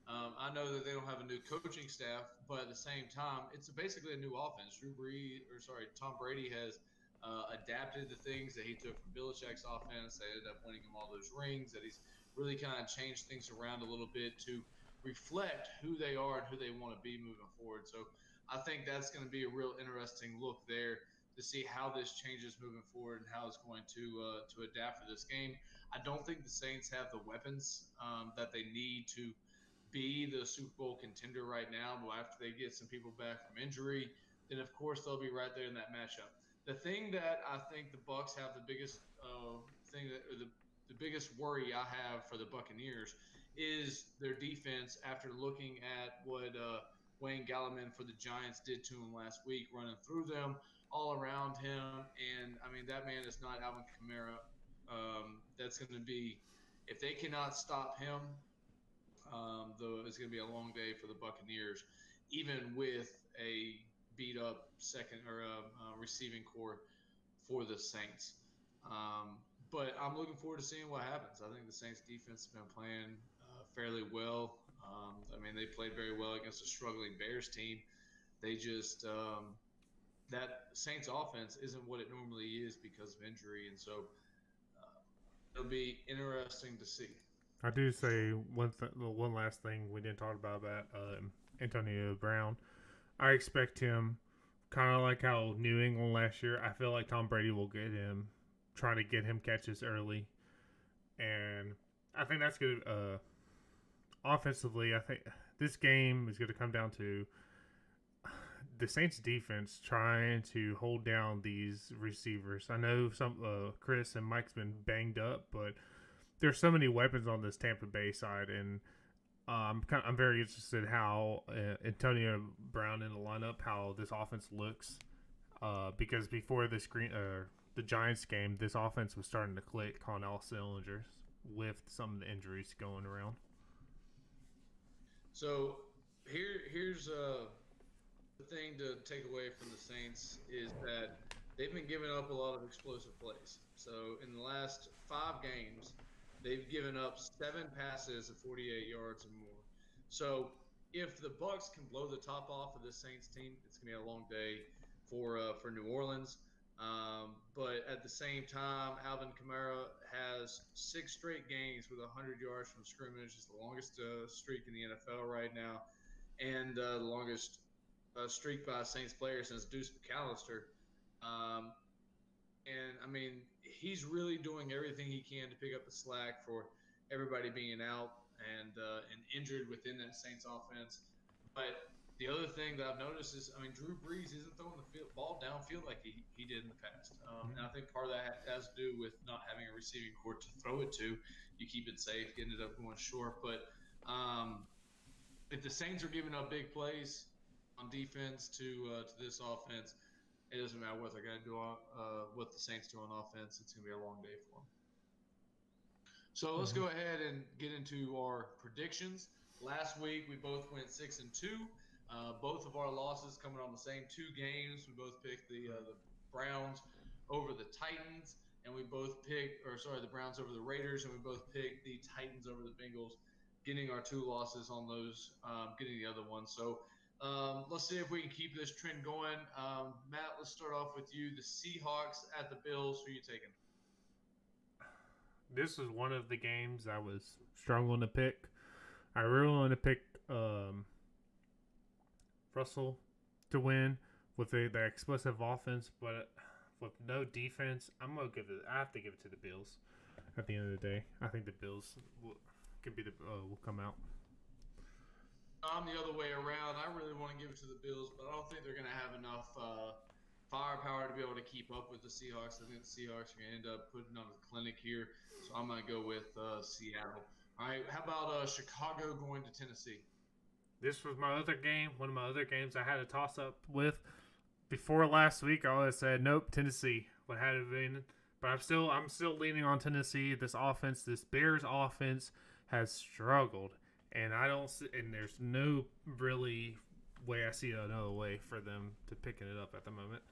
Speaker 3: I know that they don't have a new coaching staff, but at the same time, it's basically a new offense. Tom Brady has adapted the things that he took from Belichick's offense. They ended up winning him all those rings. That he's really kind of changed things around a little bit to reflect who they are and who they want to be moving forward. So I think that's going to be a real interesting look there to see how this changes moving forward and how it's going to adapt for this game. I don't think the Saints have the weapons that they need to be the Super Bowl contender right now. But after they get some people back from injury, then of course they'll be right there in that matchup. The thing that I think the Bucks have the biggest thing that or the biggest worry I have for the Buccaneers is their defense after looking at what Wayne Gallman for the Giants did to him last week, running through them all around him. And I mean, that man is not Alvin Kamara. That's going to be, if they cannot stop him, though it's going to be a long day for the Buccaneers, even with a beat up second or receiving core for the Saints. But I'm looking forward to seeing what happens. I think the Saints defense has been playing fairly well. I mean, they played very well against a struggling Bears team. They just that Saints offense isn't what it normally is because of injury, and so it'll be interesting to see.
Speaker 5: I do say one last thing we didn't talk about Antonio Brown. I expect him kind of like how New England last year. I feel like Tom Brady will get him, trying to get him catches early, and I think that's good. Offensively, I think this game is going to come down to the Saints defense trying to hold down these receivers. I know some Chris and Mike's been banged up, but there's so many weapons on this Tampa Bay side, and I'm very interested how Antonio Brown in the lineup, how this offense looks, because before the Giants game, this offense was starting to click on all cylinders with some of the injuries going around.
Speaker 3: So here's the thing to take away from the Saints is that they've been giving up a lot of explosive plays. So in the last 5 games, they've given up 7 passes of 48 yards or more. So if the Bucks can blow the top off of the Saints team, it's gonna be a long day for New Orleans. But at the same time, Alvin Kamara has 6 straight games with 100 yards from scrimmage. It's the longest streak in the NFL right now, and the longest streak by a Saints player since Deuce McAllister. Um, and I mean, he's really doing everything he can to pick up the slack for everybody being out and injured within that Saints offense. But the other thing that I've noticed is, I mean, Drew Brees isn't throwing the ball downfield like he did in the past. And I think part of that has to do with not having a receiving court to throw it to. You keep it safe, getting it up going short. But if the Saints are giving up big plays on defense to this offense, it doesn't matter what they're going to do on what the Saints do on offense. It's going to be a long day for them. So let's go ahead and get into our predictions. Last week we both went 6-2. Both of our losses coming on the same 2 games. We both picked the Browns over the Titans, and we both picked, the Browns over the Raiders, and we both picked the Titans over the Bengals, getting our 2 losses on those, getting the other one. So let's see if we can keep this trend going. Matt, let's start off with you. The Seahawks at the Bills. Who are you taking?
Speaker 5: This was one of the games I was struggling to pick. I really want to pick Russell to win with the explosive offense, but with no defense, I have to give it to the Bills. At the end of the day, I think the Bills will come out.
Speaker 3: I'm the other way around. I really want to give it to the Bills, but I don't think they're going to have enough firepower to be able to keep up with the Seahawks. I think the Seahawks are going to end up putting on a clinic here, so I'm going to go with Seattle. All right, how about Chicago going to Tennessee?
Speaker 5: This was my other game, one of my other games I had a toss up with. Before last week, I always said nope, Tennessee. What had it been? But I'm still leaning on Tennessee. This Bears offense has struggled, and there's no really way I see another way for them to picking it up at the moment.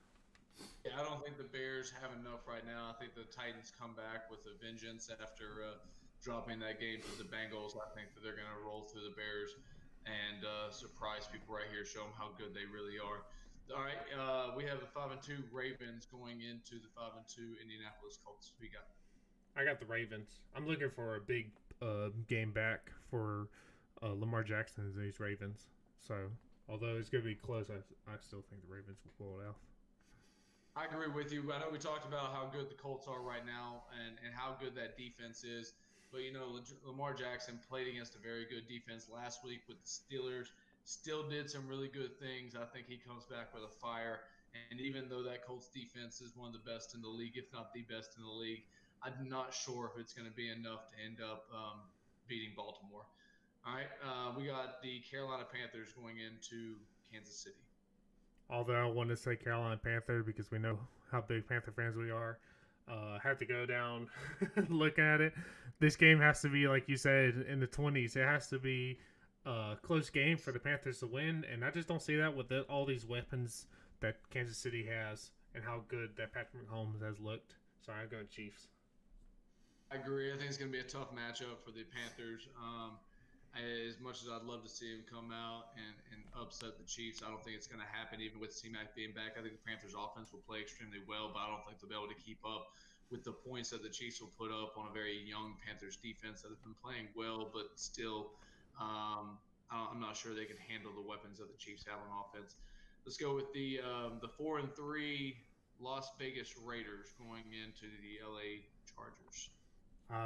Speaker 3: Yeah, I don't think the Bears have enough right now. I think the Titans come back with a vengeance after dropping that game to the Bengals. I think that they're going to roll through the Bears and surprise people right here, show them how good they really are. All right, we have the 5-2 Ravens going into the 5-2 Indianapolis Colts. Who you got?
Speaker 5: I got the Ravens. I'm looking for a big game back for Lamar Jackson and these Ravens. So although it's going to be close, I still think the Ravens will pull it off.
Speaker 3: I agree with you. I know we talked about how good the Colts are right now and how good that defense is. But, Lamar Jackson played against a very good defense last week with the Steelers, still did some really good things. I think he comes back with a fire. And even though that Colts defense is one of the best in the league, if not the best in the league, I'm not sure if it's going to be enough to end up beating Baltimore. All right. We got the Carolina Panthers going into Kansas City.
Speaker 5: Although I want to say Carolina Panther because we know how big Panther fans we are. Have to go down, look at it. This game has to be, like you said, in the 20s. It has to be a close game for the Panthers to win, and I just don't see that with all these weapons that Kansas City has and how good that Patrick Mahomes has looked. So I'm going Chiefs.
Speaker 3: I agree. I think it's going to be a tough matchup for the Panthers. As much as I'd love to see him come out and upset the Chiefs, I don't think it's going to happen even with C-Mac being back. I think the Panthers offense will play extremely well, but I don't think they'll be able to keep up with the points that the Chiefs will put up on a very young Panthers defense that has been playing well, but still, I'm not sure they can handle the weapons that the Chiefs have on offense. Let's go with the 4-3 Las Vegas Raiders going into the LA Chargers.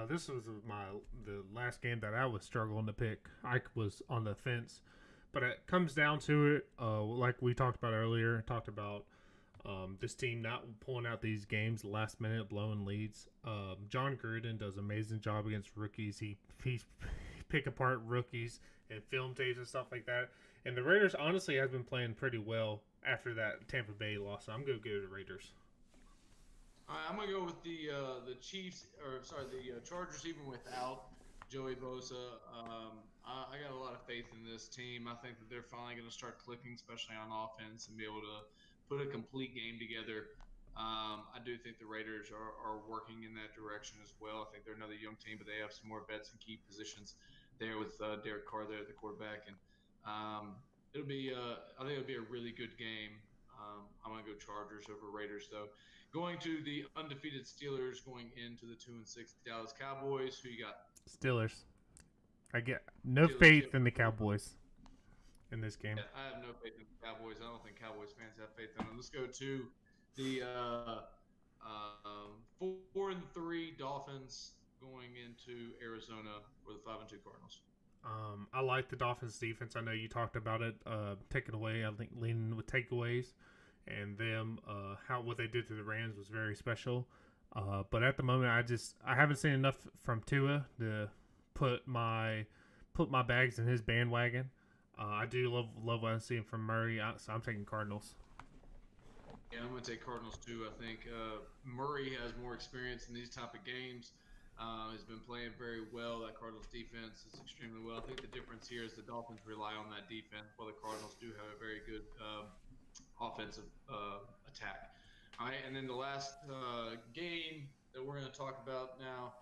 Speaker 5: This was the last game that I was struggling to pick. I was on the fence, but it comes down to it. Like we talked about earlier, talked about this team not pulling out these games last minute, blowing leads. John Gruden does an amazing job against rookies. He's pick apart rookies and film tapes and stuff like that. And the Raiders honestly has been playing pretty well after that Tampa Bay loss. So I'm gonna go to the Raiders.
Speaker 3: I'm gonna go with the Chiefs, or sorry, the Chargers, even without Joey Bosa. I got a lot of faith in this team. I think that they're finally going to start clicking, especially on offense, and be able to put a complete game together. I do think the Raiders are working in that direction as well. I think they're another young team, but they have some more vets and key positions there with Derek Carr there at the quarterback, and I think it'll be a really good game. I'm gonna go Chargers over Raiders though. Going to the undefeated Steelers, going into the 2-6 Dallas Cowboys. Who you got?
Speaker 5: Steelers. I get no
Speaker 3: Steelers.
Speaker 5: faith in the Cowboys in this game.
Speaker 3: Yeah, I have no faith in the Cowboys. I don't think Cowboys fans have faith in them. Let's go to the 4-3 Dolphins going into Arizona for the 5-2 Cardinals.
Speaker 5: I like the Dolphins defense. I know you talked about it. Taking away, I think leaning with takeaways, and them how what they did to the Rams was very special. But at the moment, I haven't seen enough from Tua to put my bags in his bandwagon. I do love what I see from Murray, so I'm taking Cardinals.
Speaker 3: Yeah, I'm going to take Cardinals too. I think Murray has more experience in these type of games. Has been playing very well. That Cardinals defense is extremely well. I think the difference here is the Dolphins rely on that defense, while the Cardinals do have a very good offensive attack. All right, and then the last game that we're going to talk about now,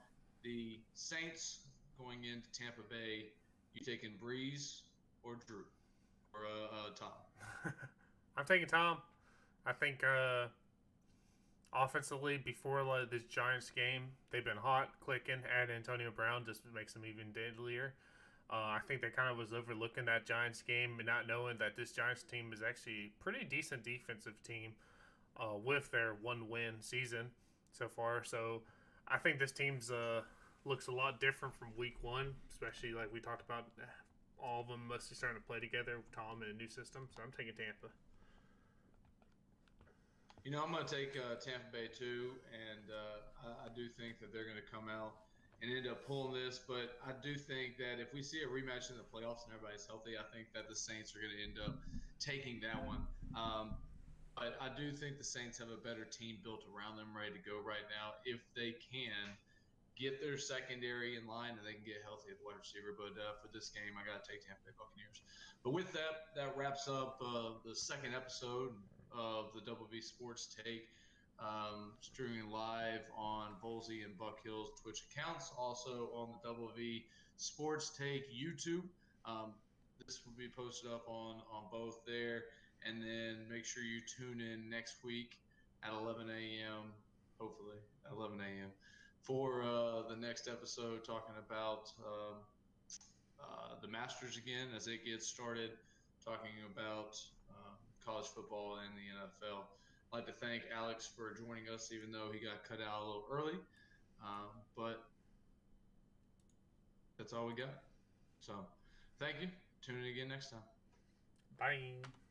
Speaker 3: the Saints going into Tampa Bay. You taking Breeze or Drew or Tom?
Speaker 5: I'm taking Tom. I think offensively, before this Giants game, they've been hot, clicking. Add Antonio Brown just makes them even deadlier. I think they kind of was overlooking that Giants game and not knowing that this Giants team is actually a pretty decent defensive team with their one-win season so far. So I think this team's looks a lot different from week one, especially like we talked about. All of them mostly starting to play together with Tom in a new system. So I'm taking Tampa.
Speaker 3: I'm going to take Tampa Bay too, and I do think that they're going to come out and end up pulling this. But I do think that if we see a rematch in the playoffs and everybody's healthy, I think that the Saints are going to end up taking that one. But I do think the Saints have a better team built around them, ready to go right now if they can get their secondary in line and they can get healthy at the wide receiver. But for this game, I got to take Tampa Bay Buccaneers. But with that, that wraps up the second episode of the Double V Sports Take, streaming live on Volsey and BuckHeels Twitch accounts, also on the Double V Sports Take YouTube. This will be posted up on both there. And then make sure you tune in next week at 11 a.m., hopefully at 11 a.m., for the next episode talking about the Masters again as it gets started, talking about college football and the NFL. I'd like to thank Alex for joining us, even though he got cut out a little early. But that's all we got. So thank you. Tune in again next time.
Speaker 5: Bye.